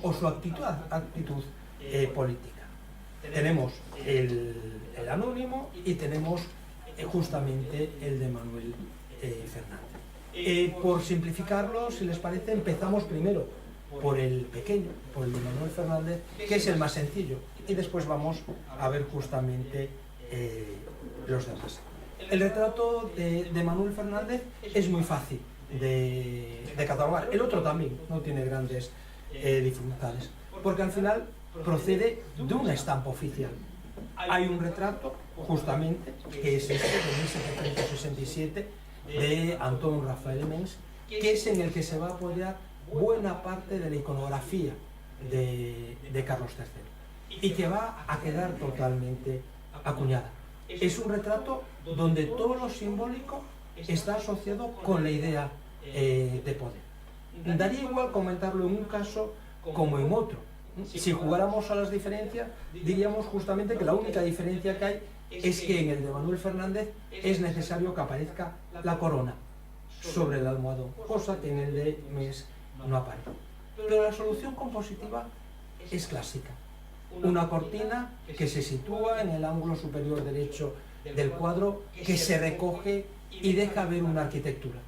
o su actitud política. Tenemos el anónimo y tenemos justamente el de Manuel Fernández. Por simplificarlo, si les parece, empezamos primero por el pequeño, por el de Manuel Fernández, que es el más sencillo, y después vamos a ver justamente los demás. El retrato de Manuel Fernández es muy fácil de catalogar. El otro también no tiene grandes dificultades, porque al final procede de una estampa oficial. Hay un retrato, justamente, que es este de 1767, de Antón Rafael Mengs, que es en el que se va a apoyar buena parte de la iconografía de Carlos III, y que va a quedar totalmente acuñada. Es un retrato donde todo lo simbólico está asociado con la idea de poder. Daría igual comentarlo en un caso como en otro. Si jugáramos a las diferencias, diríamos justamente que la única diferencia que hay es que en el de Manuel Fernández es necesario que aparezca la corona sobre el almohadón, cosa que en el de Mengs no aparece. Pero la solución compositiva es clásica. una cortina que se sitúa en el ángulo superior derecho del cuadro, que se recoge y deja ver una arquitectura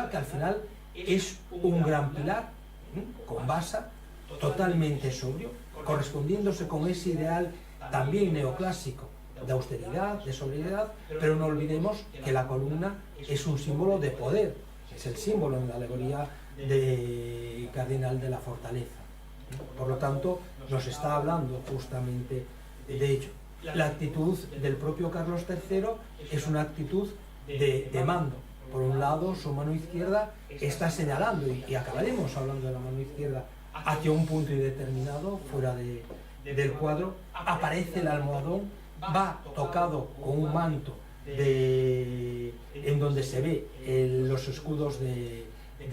que al final es un gran pilar con basa, totalmente sobrio, correspondiéndose con ese ideal también neoclásico de austeridad, de sobriedad, pero no olvidemos que la columna es un símbolo de poder, es el símbolo en la alegoría de Cardenal de la Fortaleza. Por lo tanto, nos está hablando justamente de ello. La actitud del propio Carlos III es una actitud de mando. Por un lado, su mano izquierda está señalando, y acabaremos hablando de la mano izquierda, hacia un punto indeterminado, fuera del cuadro. Aparece el almohadón, va tocado con un manto en donde se ve los escudos de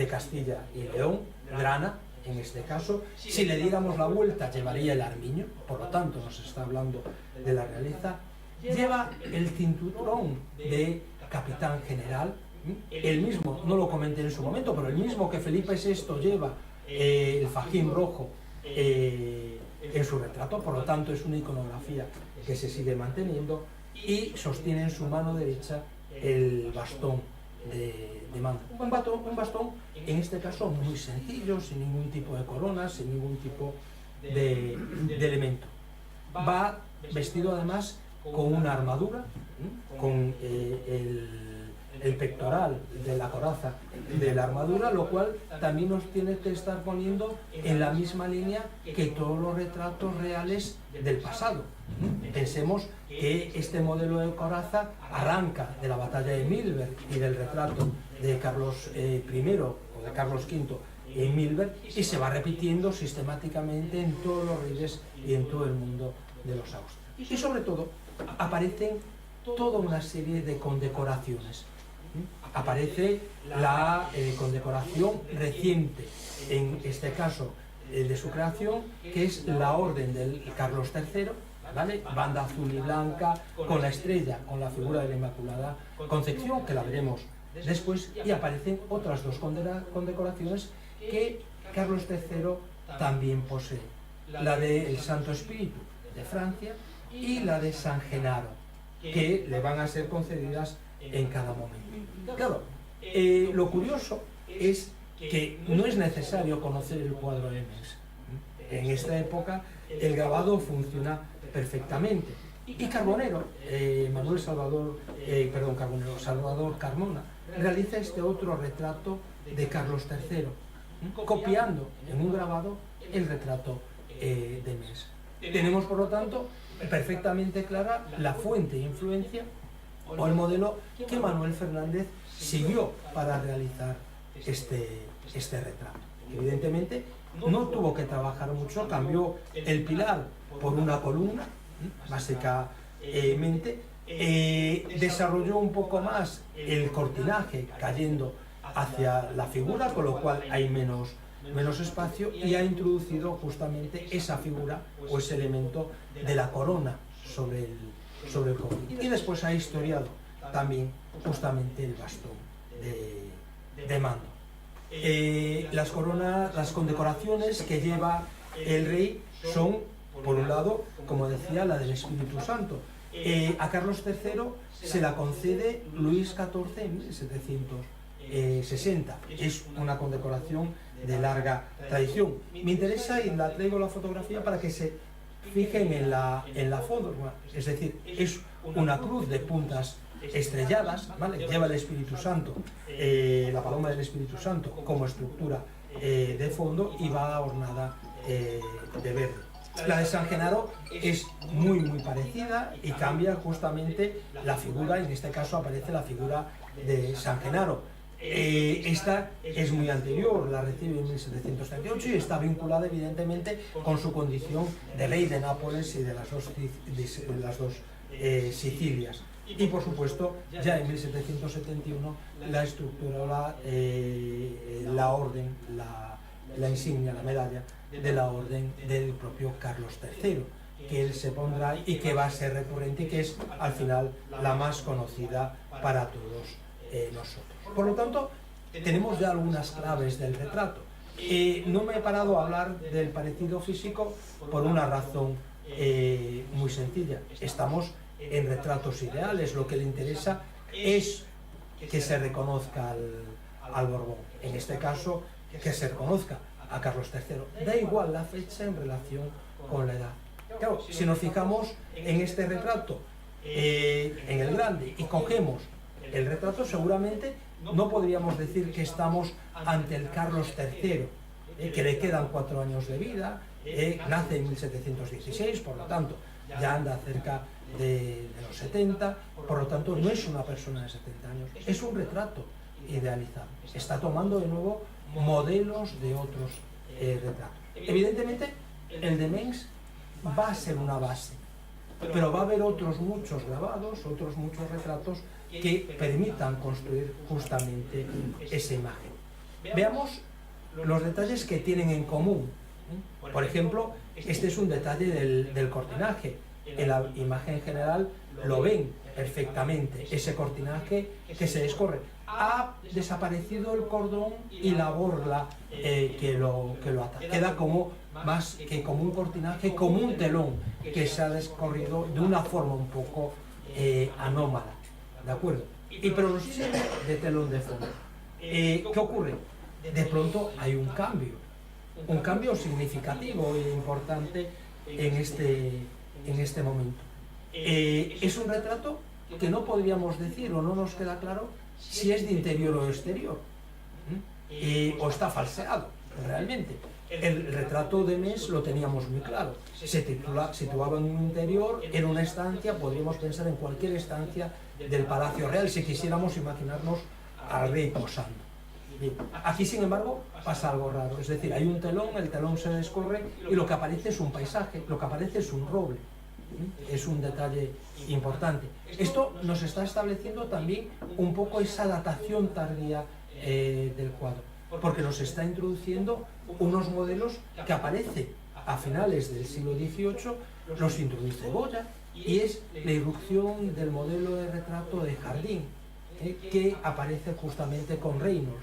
Castilla y León, grana, en este caso. Si le diéramos la vuelta, llevaría el armiño, por lo tanto nos está hablando de la realeza. Lleva el cinturón de capitán general, el mismo, no lo comenté en su momento, pero el mismo que Felipe VI lleva el fajín rojo en su retrato, por lo tanto es una iconografía que se sigue manteniendo, y sostiene en su mano derecha el bastón de mando. Un bastón, en este caso, muy sencillo, sin ningún tipo de corona, sin ningún tipo de elemento. Va vestido además con una armadura, con el pectoral de la coraza de la armadura, lo cual también nos tiene que estar poniendo en la misma línea que todos los retratos reales del pasado. Pensemos que este modelo de coraza arranca de la batalla de Milberg y del retrato de Carlos I o de Carlos V en Milberg, y se va repitiendo sistemáticamente en todos los reyes y en todo el mundo de los Austrias. Y sobre todo aparecen toda una serie de condecoraciones. Aparece la condecoración reciente, en este caso de su creación, que es la Orden de Carlos III, ¿vale? Banda azul y blanca, con la estrella, con la figura de la Inmaculada Concepción, que la veremos después, y aparecen otras dos condecoraciones que Carlos III también posee, la del Santo Espíritu de Francia y la de San Genaro, que le van a ser concedidas en cada momento. Claro, lo curioso es que no es necesario conocer el cuadro de Mengs. En esta época el grabado funciona perfectamente. Y Carbonero, Salvador Carmona, realiza este otro retrato de Carlos III, copiando en un grabado el retrato de Mengs. Tenemos, por lo tanto, perfectamente clara la fuente de influencia o el modelo que Manuel Fernández siguió para realizar este retrato. Evidentemente no tuvo que trabajar mucho, cambió el pilar por una columna, básicamente, desarrolló un poco más el cortinaje cayendo hacia la figura, con lo cual hay menos espacio, y ha introducido justamente esa figura o ese elemento de la corona sobre el cojín. Y después ha historiado también justamente el bastón de mando. Las condecoraciones que lleva el rey son, por un lado, como decía, la del Espíritu Santo. A Carlos III se la concede Luis XIV en 1760. Es una condecoración de larga tradición. Me interesa, y la traigo la fotografía para que se fijen en la forma, es decir, es una cruz de puntas estrelladas, ¿vale? Lleva el Espíritu Santo, la paloma del Espíritu Santo como estructura de fondo, y va ornada de verde. La de San Genaro es muy parecida y cambia justamente la figura. En este caso aparece la figura de San Genaro. Esta es muy anterior, la recibe en 1738 y está vinculada evidentemente con su condición de rey de Nápoles y de las dos Sicilias. Y por supuesto, ya en 1771 la estructura, la orden, la insignia, la medalla de la orden del propio Carlos III, que él se pondrá y que va a ser recurrente y que es al final la más conocida para todos nosotros. Por lo tanto, tenemos ya algunas claves del retrato. No me he parado a hablar del parecido físico por una razón muy sencilla. Estamos en retratos ideales, lo que le interesa es que se reconozca al Borbón, en este caso que se reconozca a Carlos III. Da igual la fecha en relación con la edad. Claro, si nos fijamos en este retrato, en el grande, y cogemos el retrato, seguramente no podríamos decir que estamos ante el Carlos III, que le quedan 4 años de vida, nace en 1716, por lo tanto ya anda cerca de los 70, por lo tanto no es una persona de 70 años, es un retrato idealizado. Está tomando de nuevo modelos de otros retratos. Evidentemente el de Mengs va a ser una base, pero va a haber otros muchos grabados, otros muchos retratos que permitan construir justamente esa imagen. Veamos los detalles que tienen en común. Por ejemplo, este es un detalle del cortinaje. En la imagen general lo ven perfectamente, ese cortinaje que se descorre. Ha desaparecido el cordón y la borla que lo ata. Queda como más que como un cortinaje, como un telón que se ha descorrido de una forma un poco anómala, ¿de acuerdo? Pero nos sirve de telón de fondo. ¿Qué ocurre? De pronto hay un cambio significativo e importante en este momento. Es un retrato que no podríamos decir, o no nos queda claro, si es de interior o exterior, o está falseado realmente. El retrato de Mengs lo teníamos muy claro, se situaba en un interior, en una estancia, podríamos pensar en cualquier estancia del Palacio Real, si quisiéramos imaginarnos al rey posando. Bien. Aquí, sin embargo, pasa algo raro, es decir, hay un telón, el telón se descorre y lo que aparece es un paisaje, lo que aparece es un roble. Es un detalle importante. Esto nos está estableciendo también un poco esa datación tardía del cuadro, porque nos está introduciendo unos modelos que aparecen a finales del siglo XVIII, los introduce Goya, y es la irrupción del modelo de retrato de jardín, que aparece justamente con Reynolds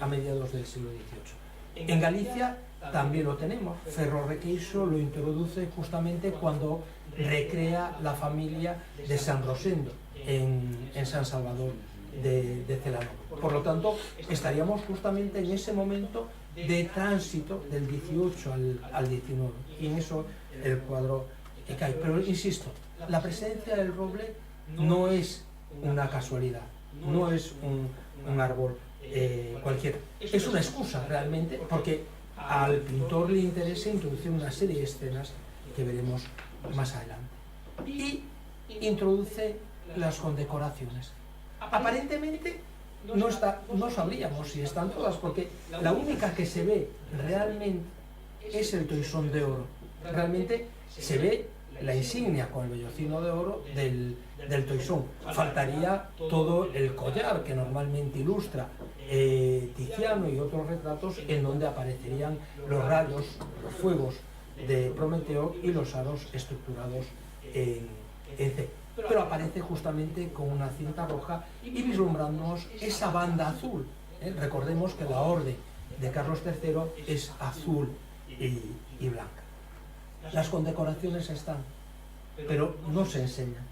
a mediados del siglo XVIII. En Galicia también lo tenemos. Ferro Requeixo lo introduce justamente cuando recrea la familia de San Rosendo en San Salvador de Celano. Por lo tanto, estaríamos justamente en ese momento de tránsito del 18 al 19, y en eso el cuadro cae. Pero insisto, la presencia del roble no es una casualidad, no es un árbol cualquiera, es una excusa realmente, porque al pintor le interesa introducir una serie de escenas que veremos más adelante, y introduce las condecoraciones. Aparentemente no sabríamos si están todas, porque la única que se ve realmente es el toisón de oro. Realmente se ve la insignia con el vellocino de oro del toisón. Faltaría todo el collar que normalmente ilustra Tiziano y otros retratos, en donde aparecerían los rayos, los fuegos de Prometeo y los aros estructurados en C. Pero aparece justamente con una cinta roja y vislumbrándonos esa banda azul. Recordemos que la orden de Carlos III es azul y blanca. Las condecoraciones están, pero no se enseñan.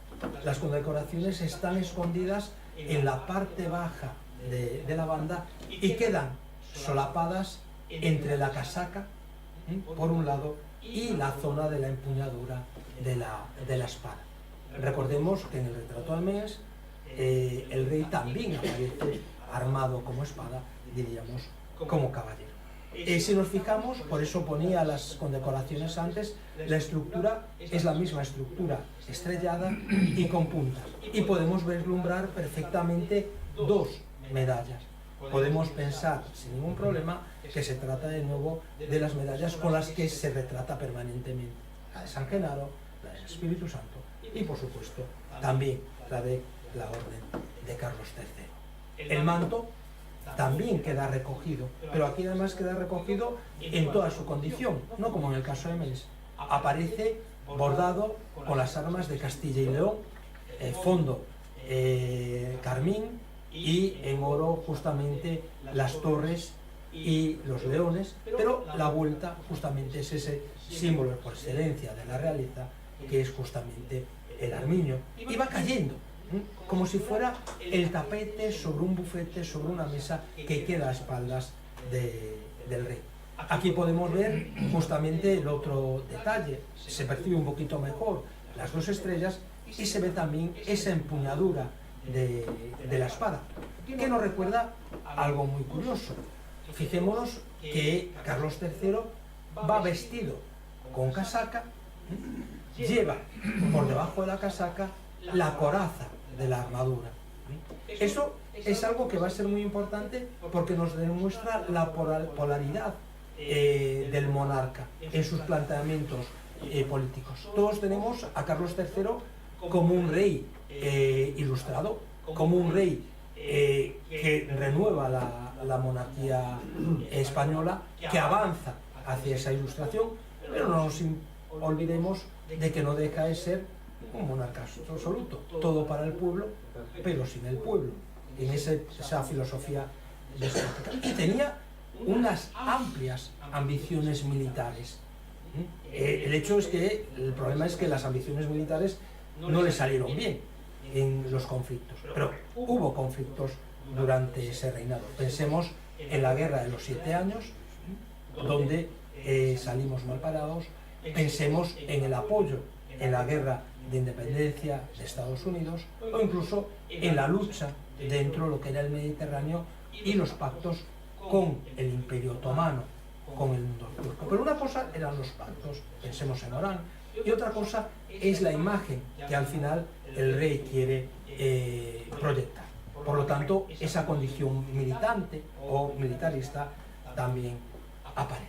Las condecoraciones están escondidas en la parte baja de la banda y quedan solapadas entre la casaca, por un lado, y la zona de la empuñadura de la espada. Recordemos que en el retrato de Mengs el rey también aparece armado como espada, diríamos, como caballero. Si nos fijamos, por eso ponía las condecoraciones antes, la estructura es la misma estructura estrellada y con puntas, y podemos vislumbrar perfectamente dos medallas. Podemos pensar sin ningún problema que se trata de nuevo de las medallas con las que se retrata permanentemente: la de San Genaro, la del Espíritu Santo y, por supuesto, también la de la Orden de Carlos III. El manto también queda recogido, pero aquí además queda recogido en toda su condición, no como en el caso de Mengs. Aparece bordado con las armas de Castilla y León, fondo carmín, y en oro justamente las torres y los leones, pero la vuelta justamente es ese símbolo por excelencia de la realeza, que es justamente el armiño, y va cayendo, como si fuera el tapete sobre un bufete, sobre una mesa que queda a espaldas del rey. Aquí podemos ver justamente el otro detalle, se percibe un poquito mejor las dos estrellas y se ve también esa empuñadura de la espada, que nos recuerda algo muy curioso. Fijémonos que Carlos III va vestido con casaca, lleva por debajo de la casaca la coraza de la armadura. Eso es algo que va a ser muy importante porque nos demuestra la polaridad del monarca en sus planteamientos políticos. Todos tenemos a Carlos III como un rey ilustrado, como un rey que renueva la monarquía española, que avanza hacia esa ilustración, pero no nos olvidemos de que no deja de ser un monarca absoluto, todo para el pueblo, pero sin el pueblo, en esa filosofía despótica. Y tenía unas amplias ambiciones militares. El hecho es que el problema es que las ambiciones militares no le salieron bien en los conflictos, pero hubo conflictos durante ese reinado. Pensemos en la Guerra de los 7 años, donde salimos mal parados. Pensemos en el apoyo en la Guerra de Independencia de Estados Unidos, o incluso en la lucha dentro de lo que era el Mediterráneo y los pactos con el Imperio Otomano, con el mundo turco. Pero una cosa eran los pactos, pensemos en Orán, y otra cosa es la imagen que al final el rey quiere proyectar. Por lo tanto, esa condición militante o militarista también aparece.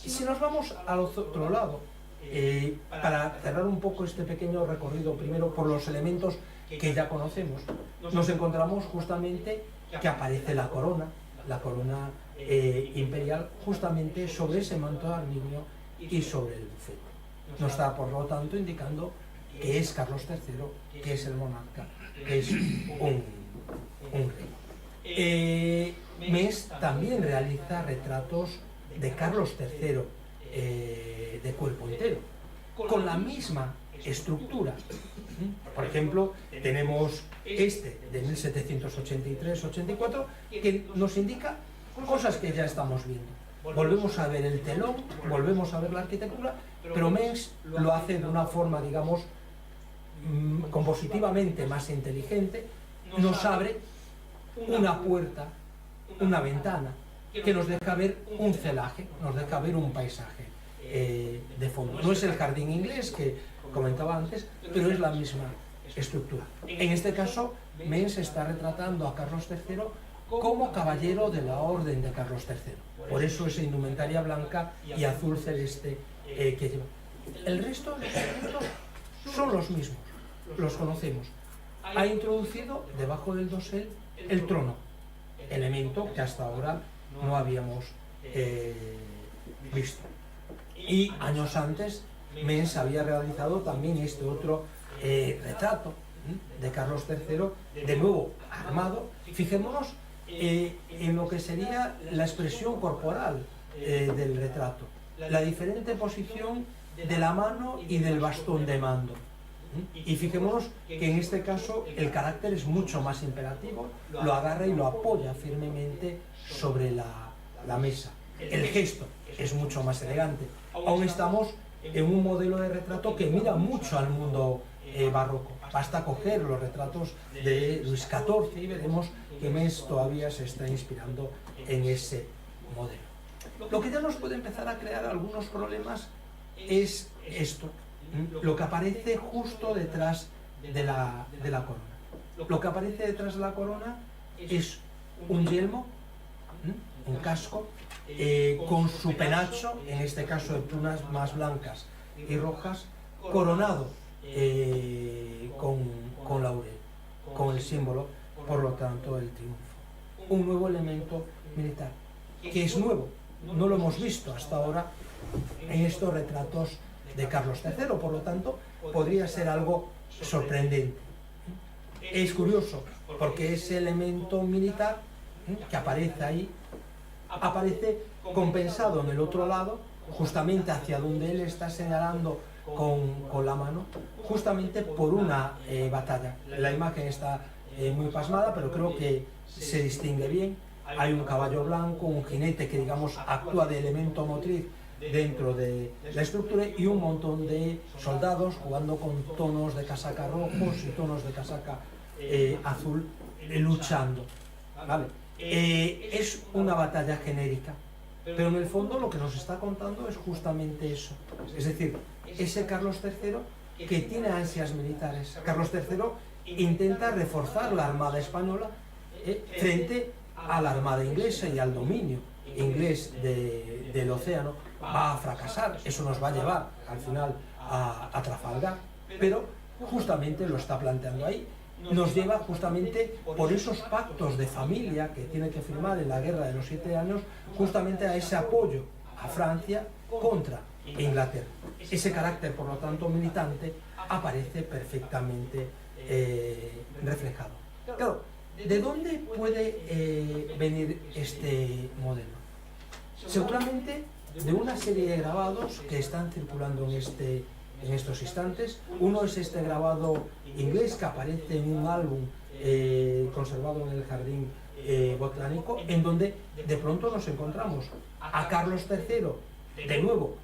Y si nos vamos al otro lado, para cerrar un poco este pequeño recorrido, primero por los elementos que ya conocemos, nos encontramos justamente que aparece la corona imperial, justamente sobre ese manto de armiño y sobre el bufete. Nos está, por lo tanto, indicando que es Carlos III, que es el monarca, que es un rey. Mes también realiza retratos de Carlos III de cuerpo entero, con la misma estructura. Por ejemplo, tenemos este de 1783-84 que nos indica cosas que ya estamos viendo. Volvemos a ver el telón, volvemos a ver la arquitectura, pero Mengs lo hace de una forma, digamos, compositivamente más inteligente. Nos abre una puerta, una ventana, que nos deja ver un celaje, nos deja ver un paisaje de fondo. No es el jardín inglés que comentaba antes, pero es la misma estructura. En este caso, Mengs está retratando a Carlos III como caballero de la Orden de Carlos III. Por eso esa indumentaria blanca y azul celeste que lleva. El resto de los elementos son los mismos, los conocemos. Ha introducido debajo del dosel el trono, elemento que hasta ahora no habíamos visto. Y años antes, Mengs había realizado también este otro retrato de Carlos III, de nuevo armado. Fijémonos en lo que sería la expresión corporal del retrato, la diferente posición de la mano y del bastón de mando. Y fijémonos que en este caso el carácter es mucho más imperativo, lo agarra y lo apoya firmemente sobre la mesa. El gesto es mucho más elegante. Aún estamos en un modelo de retrato que mira mucho al mundo barroco. Basta coger los retratos de Luis XIV y veremos que Mengs todavía se está inspirando en ese modelo. Lo que ya nos puede empezar a crear algunos problemas es esto, lo que aparece justo detrás de la corona. Lo que aparece detrás de la corona es un yelmo, un casco, con su penacho, en este caso de plumas más blancas y rojas, coronado con laurel, con el símbolo, por lo tanto, del triunfo. Un nuevo elemento militar, que es nuevo, no lo hemos visto hasta ahora en estos retratos de Carlos III, por lo tanto, podría ser algo sorprendente. Es curioso, porque ese elemento militar que aparece ahí aparece compensado en el otro lado, justamente hacia donde él está señalando con la mano, justamente por una batalla. La imagen está muy pasmada, pero creo que se distingue bien. Hay un caballo blanco, un jinete que, digamos, actúa de elemento motriz dentro de la estructura, y un montón de soldados jugando con tonos de casaca rojos y tonos de casaca azul, luchando, ¿vale? Es una batalla genérica, pero en el fondo lo que nos está contando es justamente eso, es decir, ese Carlos III que tiene ansias militares. Carlos III intenta reforzar la armada española frente a la armada inglesa y al dominio inglés del océano. Va a fracasar, eso nos va a llevar al final a Trafalgar, pero justamente lo está planteando ahí. Nos lleva justamente por esos pactos de familia que tiene que firmar en la Guerra de los 7 años, justamente a ese apoyo a Francia contra Inglaterra. Ese carácter, por lo tanto, militante, aparece perfectamente reflejado. Claro, ¿de dónde puede venir este modelo? Seguramente de una serie de grabados que están circulando en estos instantes. Uno es este grabado inglés que aparece en un álbum conservado en el Jardín Botánico, en donde de pronto nos encontramos a Carlos III, de nuevo,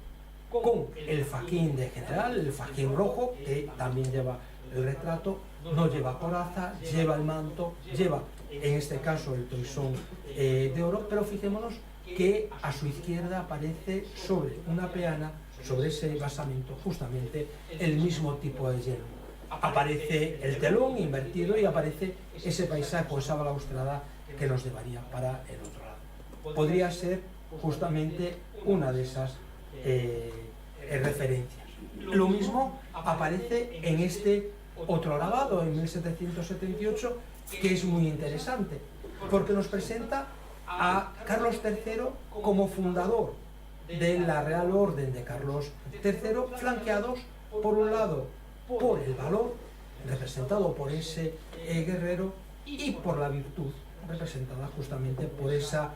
con el fajín de general, el fajín rojo, que también lleva el retrato, no lleva coraza, lleva el manto, lleva, en este caso, el toisón de oro, pero fijémonos que a su izquierda aparece sobre una peana, sobre ese basamento, justamente el mismo tipo de hielo. Aparece el telón invertido y aparece ese paisaje o esa balaustrada que nos llevaría para el otro lado. Podría ser justamente una de esas referencias. Lo mismo aparece en este otro grabado, en 1778, que es muy interesante, porque nos presenta a Carlos III como fundador de la Real Orden de Carlos III, flanqueados por un lado por el valor, representado por ese guerrero, y por la virtud, representada justamente por esa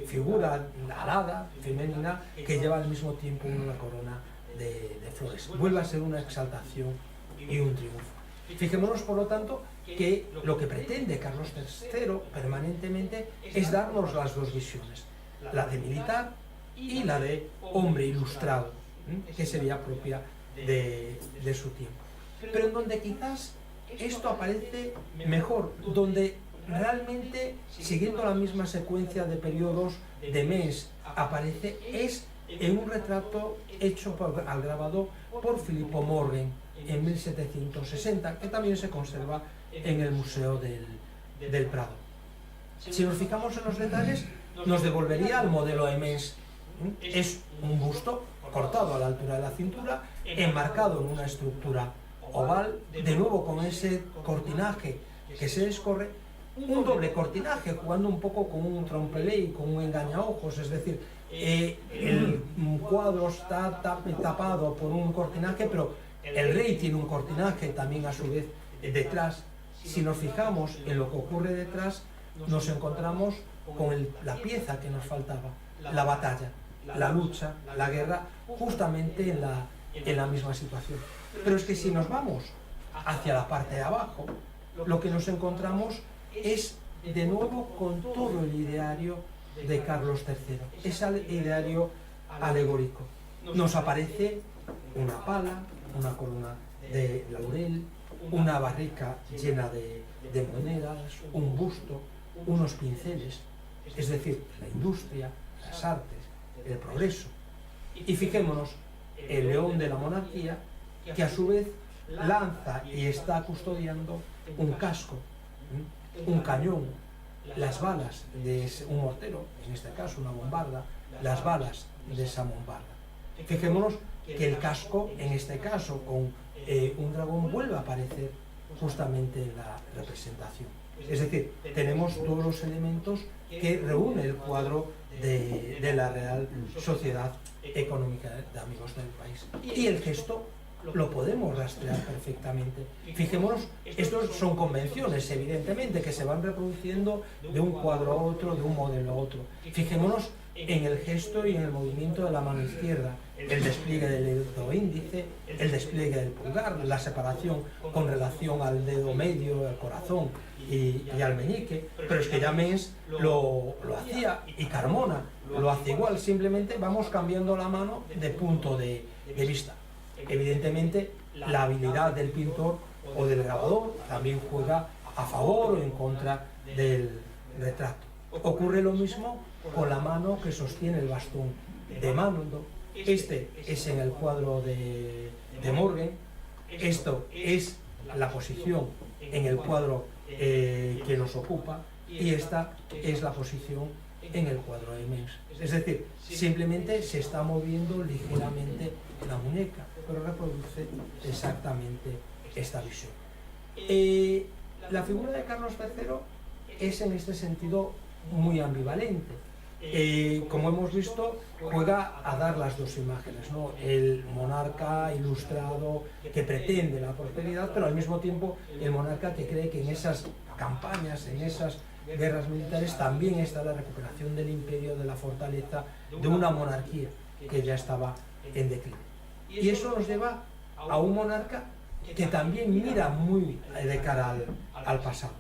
figura alada, femenina, que lleva al mismo tiempo una corona de flores. Vuelve a ser una exaltación y un triunfo. Fijémonos, por lo tanto, que lo que pretende Carlos III permanentemente es darnos las dos visiones, la de militar y la de hombre ilustrado, que sería propia de su tiempo. Pero en donde quizás esto aparece mejor, donde realmente, siguiendo la misma secuencia de periodos de mes, aparece, es en un retrato hecho al grabado por Filippo Morgan en 1760, que también se conserva en el Museo del Prado. Si nos fijamos en los detalles, nos devolvería al modelo Emmens. Es un busto cortado a la altura de la cintura, enmarcado en una estructura oval, de nuevo con ese cortinaje que se descorre, un doble cortinaje, jugando un poco con un trompe-l'œil y con un engañaojos, es decir, el cuadro está tapado por un cortinaje, pero el rey tiene un cortinaje también a su vez detrás. Si nos fijamos en lo que ocurre detrás, nos encontramos con la pieza que nos faltaba, la batalla, la lucha, la guerra, justamente en la misma situación. Pero es que si nos vamos hacia la parte de abajo, lo que nos encontramos es de nuevo con todo el ideario de Carlos III, ese ideario alegórico. Nos aparece una pala, una corona de laurel, una barrica llena de monedas, un busto, unos pinceles, es decir, la industria, las artes, el progreso. Y fijémonos, el león de la monarquía, que a su vez lanza y está custodiando un casco, un cañón, las balas de un mortero, en este caso una bombarda, las balas de esa bombarda. Fijémonos que el casco, en este caso con un dragón, vuelve a aparecer justamente en la representación. Es decir, tenemos todos los elementos que reúne el cuadro de la Real Sociedad Económica de Amigos del País. Y el gesto lo podemos rastrear perfectamente. Fijémonos, estos son convenciones, evidentemente, que se van reproduciendo de un cuadro a otro, de un modelo a otro. Fijémonos en el gesto y en el movimiento de la mano izquierda, el despliegue del dedo índice, el despliegue del pulgar, la separación con relación al dedo medio, al corazón y al meñique, pero es que ya Mengs lo hacía y Carmona lo hace igual, simplemente vamos cambiando la mano de punto de vista. Evidentemente, la habilidad del pintor o del grabador también juega a favor o en contra del retrato. Ocurre lo mismo con la mano que sostiene el bastón de mando. Este es en el cuadro de Morgan. Esto es la posición en el cuadro que nos ocupa, y esta es la posición en el cuadro de Mengs. Es decir, simplemente se está moviendo ligeramente la muñeca, pero reproduce exactamente esta visión. La figura de Carlos III es en este sentido muy ambivalente. Como hemos visto, juega a dar las dos imágenes, ¿no? El monarca ilustrado que pretende la prosperidad, pero al mismo tiempo el monarca que cree que en esas campañas, en esas guerras militares, también está la recuperación del imperio, de la fortaleza de una monarquía que ya estaba en declive. Y eso nos lleva a un monarca que también mira muy de cara al pasado.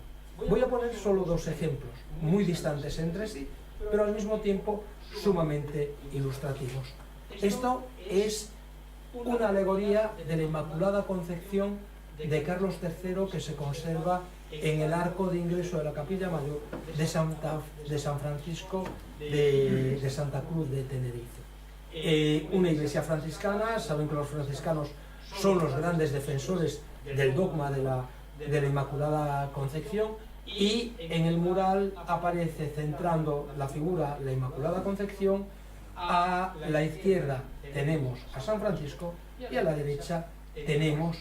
Voy a poner solo dos ejemplos, muy distantes entre sí, pero al mismo tiempo sumamente ilustrativos. Esto es una alegoría de la Inmaculada Concepción de Carlos III que se conserva en el arco de ingreso de la Capilla Mayor de San Francisco de Santa Cruz de Tenerife. Una iglesia franciscana. Saben que los franciscanos son los grandes defensores del dogma de la Inmaculada Concepción, y en el mural aparece centrando la figura la Inmaculada Concepción. A la izquierda tenemos a San Francisco y a la derecha tenemos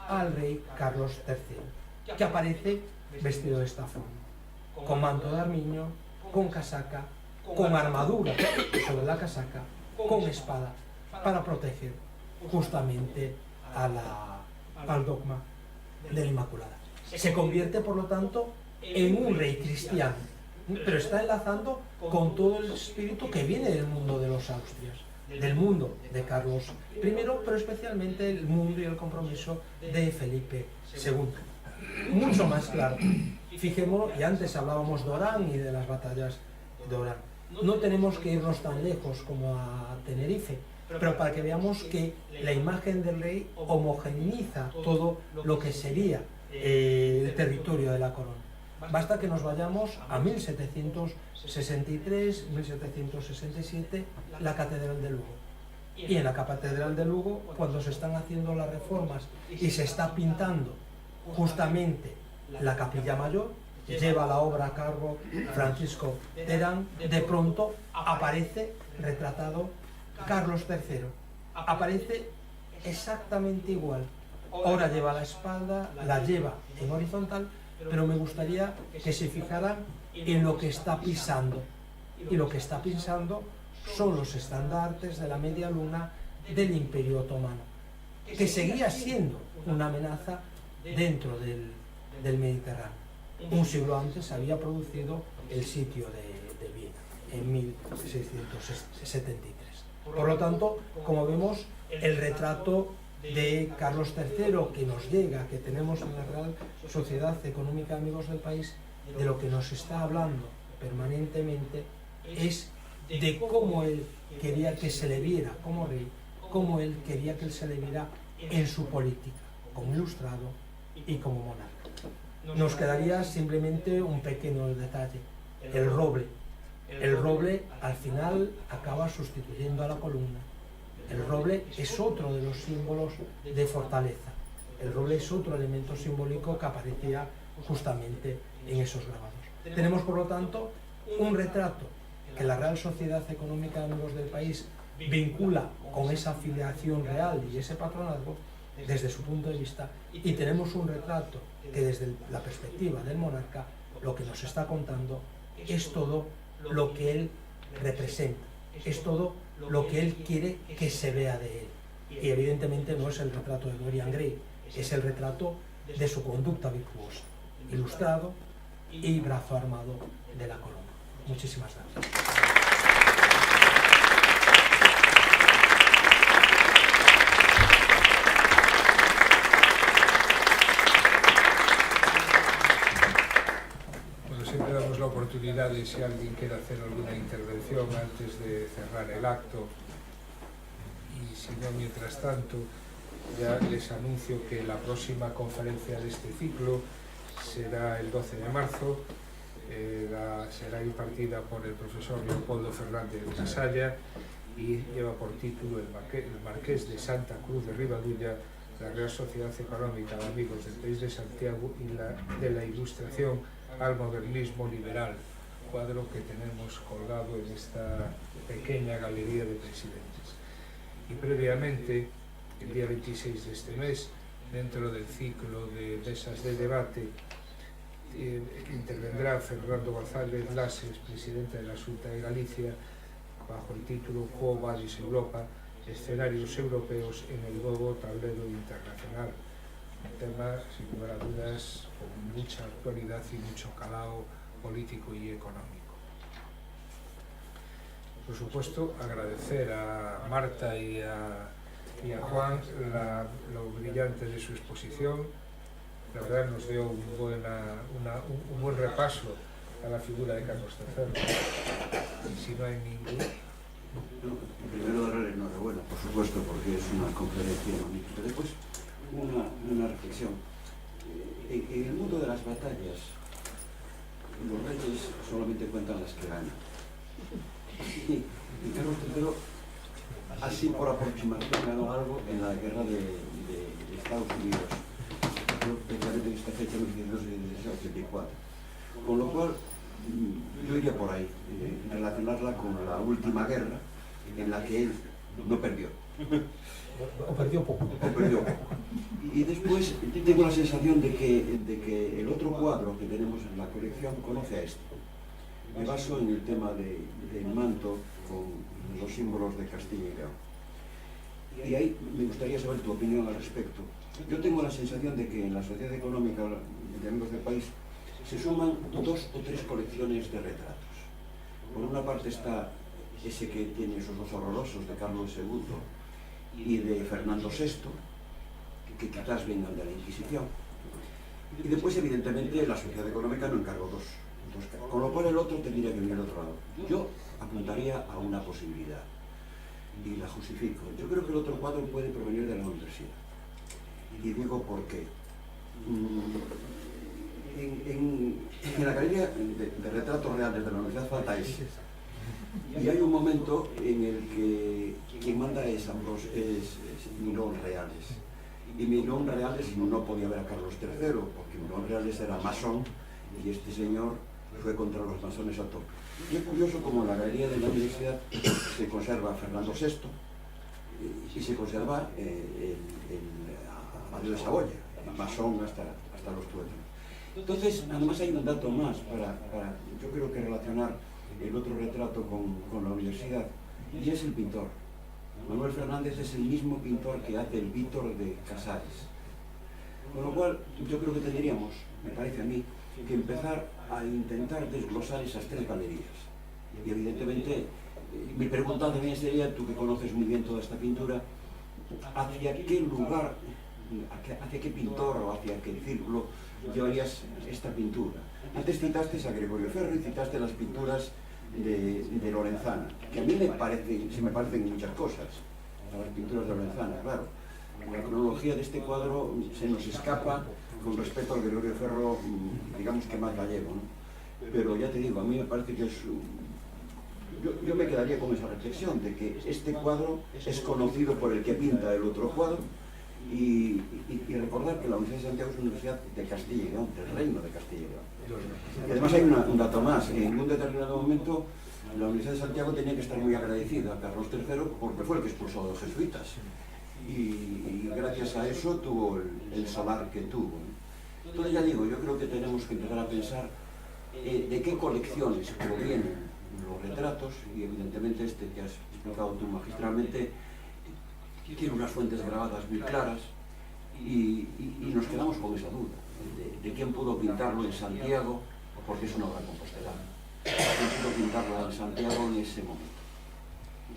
al rey Carlos III, que aparece vestido de esta forma, con manto de armiño, con casaca, con armadura sobre la casaca, con espada, para proteger justamente al dogma de la Inmaculada. Se convierte, por lo tanto, en un rey cristiano, pero está enlazando con todo el espíritu que viene del mundo de los Austrias, del mundo de Carlos I, pero especialmente el mundo y el compromiso de Felipe II. Mucho más claro. Fijémonos, y antes hablábamos de Orán y de las batallas de Orán. No tenemos que irnos tan lejos como a Tenerife, pero para que veamos que la imagen del rey homogeneiza todo lo que sería el territorio de la corona. Basta que nos vayamos a 1763, 1767, la Catedral de Lugo. Y en la Catedral de Lugo, cuando se están haciendo las reformas y se está pintando justamente la Capilla Mayor, lleva la obra a cargo Francisco Terán, de pronto aparece retratado Carlos III. Aparece exactamente igual. Ahora lleva la espalda, la lleva en horizontal, pero me gustaría que se fijaran en lo que está pisando. Y lo que está pisando son los estandartes de la media luna del Imperio Otomano, que seguía siendo una amenaza dentro del Mediterráneo. Un siglo antes había producido el sitio de Viena, en 1673. Por lo tanto, como vemos, el retrato de Carlos III que nos llega, que tenemos en la Real Sociedad Económica de Amigos del País, de lo que nos está hablando permanentemente es de cómo él quería que se le viera como rey, cómo él quería que se le viera en su política, como ilustrado y como monarca. Nos quedaría simplemente un pequeño detalle: el roble. El roble al final acaba sustituyendo a la columna. El roble es otro de los símbolos de fortaleza. El roble es otro elemento simbólico que aparecía justamente en esos grabados. Tenemos, por lo tanto, un retrato que la Real Sociedad Económica de Amigos del País vincula con esa afiliación real y ese patronazgo desde su punto de vista, y tenemos un retrato que desde la perspectiva del monarca lo que nos está contando es todo lo que él representa, es todo lo que él quiere que se vea de él. y evidentemente no es el retrato de Dorian Gray, es el retrato de su conducta virtuosa, ilustrado y brazo armado de la corona. Muchísimas gracias. Siempre damos la oportunidad de si alguien quiere hacer alguna intervención antes de cerrar el acto, y si no, mientras tanto, ya les anuncio que la próxima conferencia de este ciclo será el 12 de marzo, será impartida por el profesor Leopoldo Fernández de Casalla y lleva por título el Marqués de Santa Cruz de Ribadulla, la Real Sociedad Económica de Amigos del País de Santiago y de la Ilustración al Modernismo Liberal, cuadro que tenemos colgado en esta pequeña galería de presidentes. Y previamente, el día 26 de este mes, dentro del ciclo de mesas de debate, intervendrá Fernando González Lases, presidente de la Xunta de Galicia, bajo el título Quo Vadis Europa, escenarios europeos en el nuevo tablero internacional. Un tema, sin lugar a dudas, con mucha actualidad y mucho calado político y económico. Por supuesto, agradecer a Marta y a Juan lo brillante de su exposición. La verdad nos dio un buen repaso a la figura de Carlos III. Y si no hay ningún... Primero darle enhorabuena, por supuesto, porque es una conferencia magnífica. Después, una reflexión. En el mundo de las batallas, los reyes solamente cuentan las que ganan. Y Carlos III, así por aproximación, ganó algo en la guerra de Estados Unidos. Precisamente en esta fecha, 1984. Con lo cual, yo iría por ahí, relacionarla con la última guerra en la que él no perdió. O perdió poco. Y después tengo la sensación de que el otro cuadro que tenemos en la colección conoce a este. Me baso en el tema del manto con los símbolos de Castilla y León. Y ahí me gustaría saber tu opinión al respecto. Yo tengo la sensación de que en la Sociedad Económica de Amigos del País se suman 2 o 3 colecciones de retratos. Por una parte está ese que tiene esos dos horrorosos de Carlos II y de Fernando VI, que quizás vengan de la Inquisición. Y después, evidentemente, la Sociedad Económica no encargó dos, con lo cual el otro tendría que venir al otro lado. Yo apuntaría a una posibilidad y la justifico. Yo creo que el otro cuadro puede provenir de la universidad. Y digo por qué. En la galería de retratos reales de la Universidad falta ese. Y hay un momento en el que quien manda es Mirón Reales. Y Mirón Reales no podía ver a Carlos III, porque Mirón Reales era masón y este señor fue contra los masones a tope. Y es curioso como en la galería de la universidad se conserva Fernando VI y se conserva Amadeo de Saboya, masón hasta los tuétanos. Entonces, además hay un dato más para yo creo que relacionar el otro retrato con la universidad, y es el pintor. Manuel Fernández es el mismo pintor que hace el Víctor de Casares. Con lo cual, yo creo que tendríamos, me parece a mí, que empezar a intentar desglosar esas 3 galerías. Y evidentemente, mi pregunta también sería, tú que conoces muy bien toda esta pintura, ¿hacia qué lugar, hacia qué pintor o hacia qué círculo llevarías esta pintura? Antes citaste a Gregorio Ferro y citaste las pinturas de Lorenzana, que a mí se me parecen muchas cosas, a las pinturas de Lorenzana, claro. La cronología de este cuadro se nos escapa con respecto al Gregorio Ferro, digamos que más gallego, ¿no? Pero ya te digo, a mí me parece que es... Yo me quedaría con esa reflexión de que este cuadro es conocido por el que pinta el otro cuadro y recordar que la Universidad de Santiago es una universidad de Castilla y León, del Reino de Castilla y León. Y además hay un dato más, en un determinado momento la Universidad de Santiago tenía que estar muy agradecida a Carlos III porque fue el que expulsó a los jesuitas. Y gracias a eso tuvo el solar que tuvo, ¿no? Entonces ya digo, yo creo que tenemos que empezar a pensar de qué colecciones provienen los retratos, y evidentemente este que has explicado tú magistralmente, tiene unas fuentes grabadas muy claras y nos quedamos con esa duda de quién pudo pintarlo en Santiago, porque es una obra compostelana. ¿Quién pudo pintarlo en Santiago en ese momento?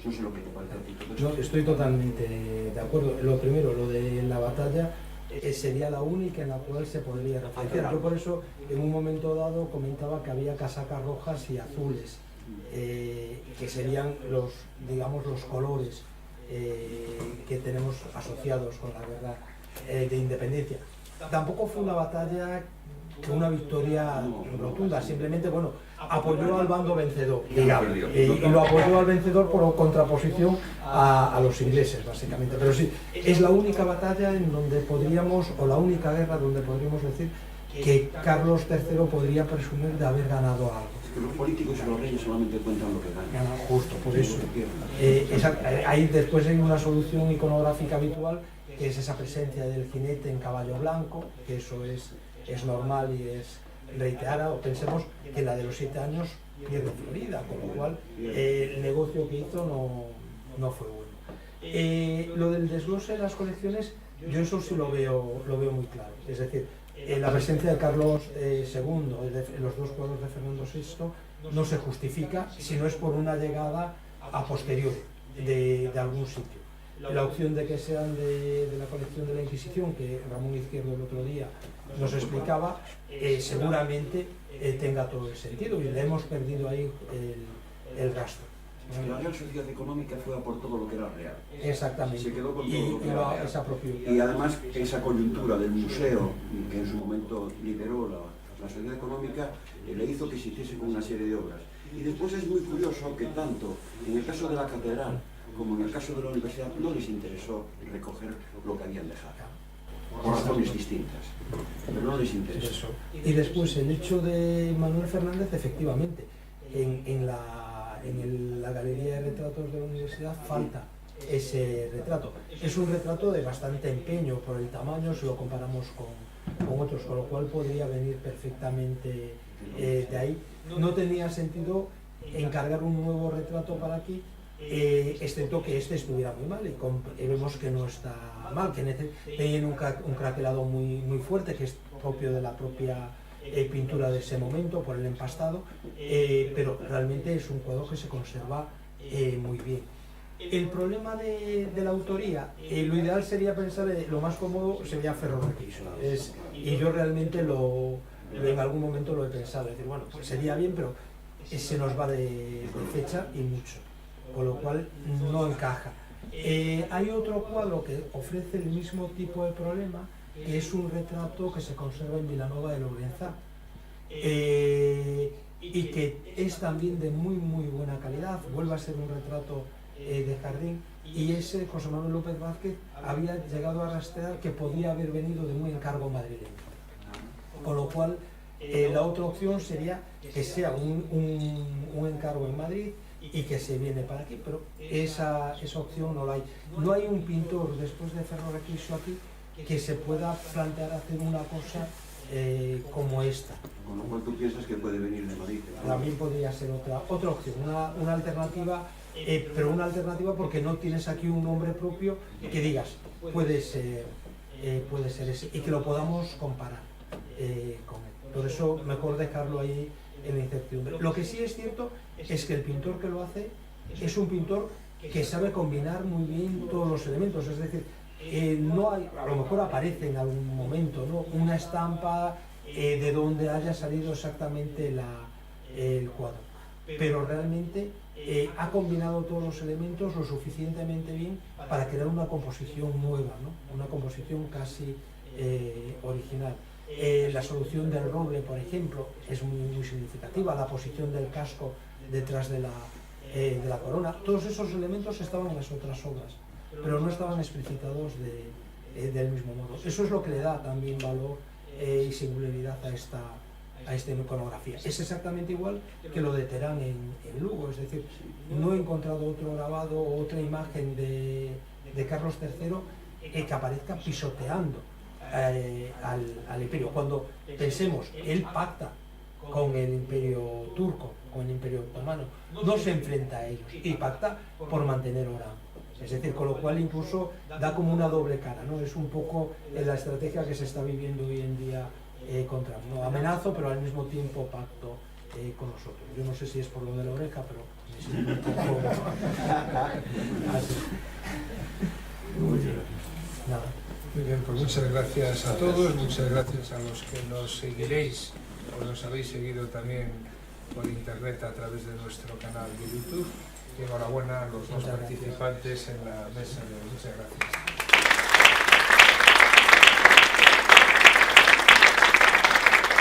No sé lo que te parece a ti. Yo estoy totalmente de acuerdo. Lo primero, lo de la batalla, sería la única en la cual se podría referenciar. Yo por eso en un momento dado comentaba que había casacas rojas y azules, que serían los, digamos, los colores que tenemos asociados con la guerra de independencia. Tampoco fue una batalla con una victoria rotunda, simplemente, bueno, apoyó al bando vencedor, digamos, y lo apoyó al vencedor por contraposición a los ingleses, básicamente. Pero sí, es la única batalla en donde podríamos, o la única guerra donde podríamos decir que Carlos III podría presumir de haber ganado algo. Es que los políticos y los reyes solamente cuentan lo que ganan. Justo, por eso. Ahí después hay una solución iconográfica habitual, que es esa presencia del jinete en caballo blanco, que eso es normal y es reiterada. O pensemos que la de los 7 años pierde Florida, con lo cual el negocio que hizo no fue bueno. Lo del desglose de las colecciones, yo eso sí lo veo muy claro. Es decir, la presencia de Carlos II en los 2 cuadros de Fernando VI no se justifica si no es por una llegada a posteriori de algún sitio. La opción de que sean de la colección de la Inquisición, que Ramón Izquierdo el otro día nos explicaba, seguramente tenga todo el sentido, y le hemos perdido ahí el rastro. La Real Sociedad Económica fue a por todo lo que era real. Exactamente. Se quedó con todo lo que era real. Esa propia. Y además esa coyuntura del museo, que en su momento lideró la Sociedad Económica, le hizo que se hiciese con una serie de obras. Y después es muy curioso que tanto en el caso de la catedral como en el caso de la universidad no les interesó recoger lo que habían dejado, por razones distintas, pero no les interesó. Y después el hecho de Manuel Fernández, efectivamente, en la galería de retratos de la universidad falta ese retrato. Es un retrato de bastante empeño por el tamaño, si lo comparamos con otros, con lo cual podría venir perfectamente de ahí. No tenía sentido encargar un nuevo retrato para aquí, excepto que este estuviera muy mal, y vemos que no está mal, que tiene un craquelado muy fuerte, que es propio de la propia pintura de ese momento, por el empastado, pero realmente es un cuadro que se conserva muy bien. El problema de la autoría, lo ideal sería pensar, lo más cómodo sería Ferro Requiso, y yo realmente en algún momento lo he pensado, es decir, bueno, pues sería bien, pero se nos va de fecha y mucho, con lo cual no encaja. Hay otro cuadro que ofrece el mismo tipo de problema, que es un retrato que se conserva en Vilanova de Lourenzá, y que es también de muy buena calidad. Vuelve a ser un retrato de jardín, y ese José Manuel López Vázquez había llegado a rastrear que podía haber venido de un encargo madrileño, con lo cual la otra opción sería que sea un encargo en Madrid y que se viene para aquí, pero esa opción no la hay. No hay un pintor después de Ferro Requiso aquí que se pueda plantear hacer una cosa como esta. Con lo cual tú piensas que puede venir de Madrid. También podría ser otra opción, una alternativa, pero una alternativa porque no tienes aquí un nombre propio que digas, puede ser ese, y que lo podamos comparar con él. Por eso mejor dejarlo ahí en la incertidumbre. Lo que sí es cierto es que el pintor que lo hace es un pintor que sabe combinar muy bien todos los elementos, es decir, no hay, a lo mejor aparece en algún momento, ¿no?, una estampa de donde haya salido exactamente el cuadro, pero realmente ha combinado todos los elementos lo suficientemente bien para crear una composición nueva, ¿no?, una composición casi original. La solución del roble, por ejemplo, es muy significativa, la posición del casco detrás de la corona. Todos esos elementos estaban en las otras obras, pero no estaban explicitados del mismo modo. Eso es lo que le da también valor y singularidad a esta iconografía. Es exactamente igual que lo de Terán en Lugo, es decir, no he encontrado otro grabado o otra imagen de Carlos III que aparezca pisoteando al imperio. Cuando pensemos, él pacta con el imperio turco, con el imperio otomano, no se enfrenta a ellos y pacta por mantener Orán. Es decir, con lo cual incluso da como una doble cara, ¿no? Es un poco la estrategia que se está viviendo hoy en día con Trump, ¿no? Amenazo, pero al mismo tiempo pacto con nosotros. Yo no sé si es por lo de la oreja, pero me siento un poco así. Nada. Muy bien, pues muchas gracias a todos, muchas gracias a los que nos seguiréis o nos habéis seguido también por internet a través de nuestro canal de YouTube. Y enhorabuena a los dos participantes en la mesa de hoy. Muchas gracias.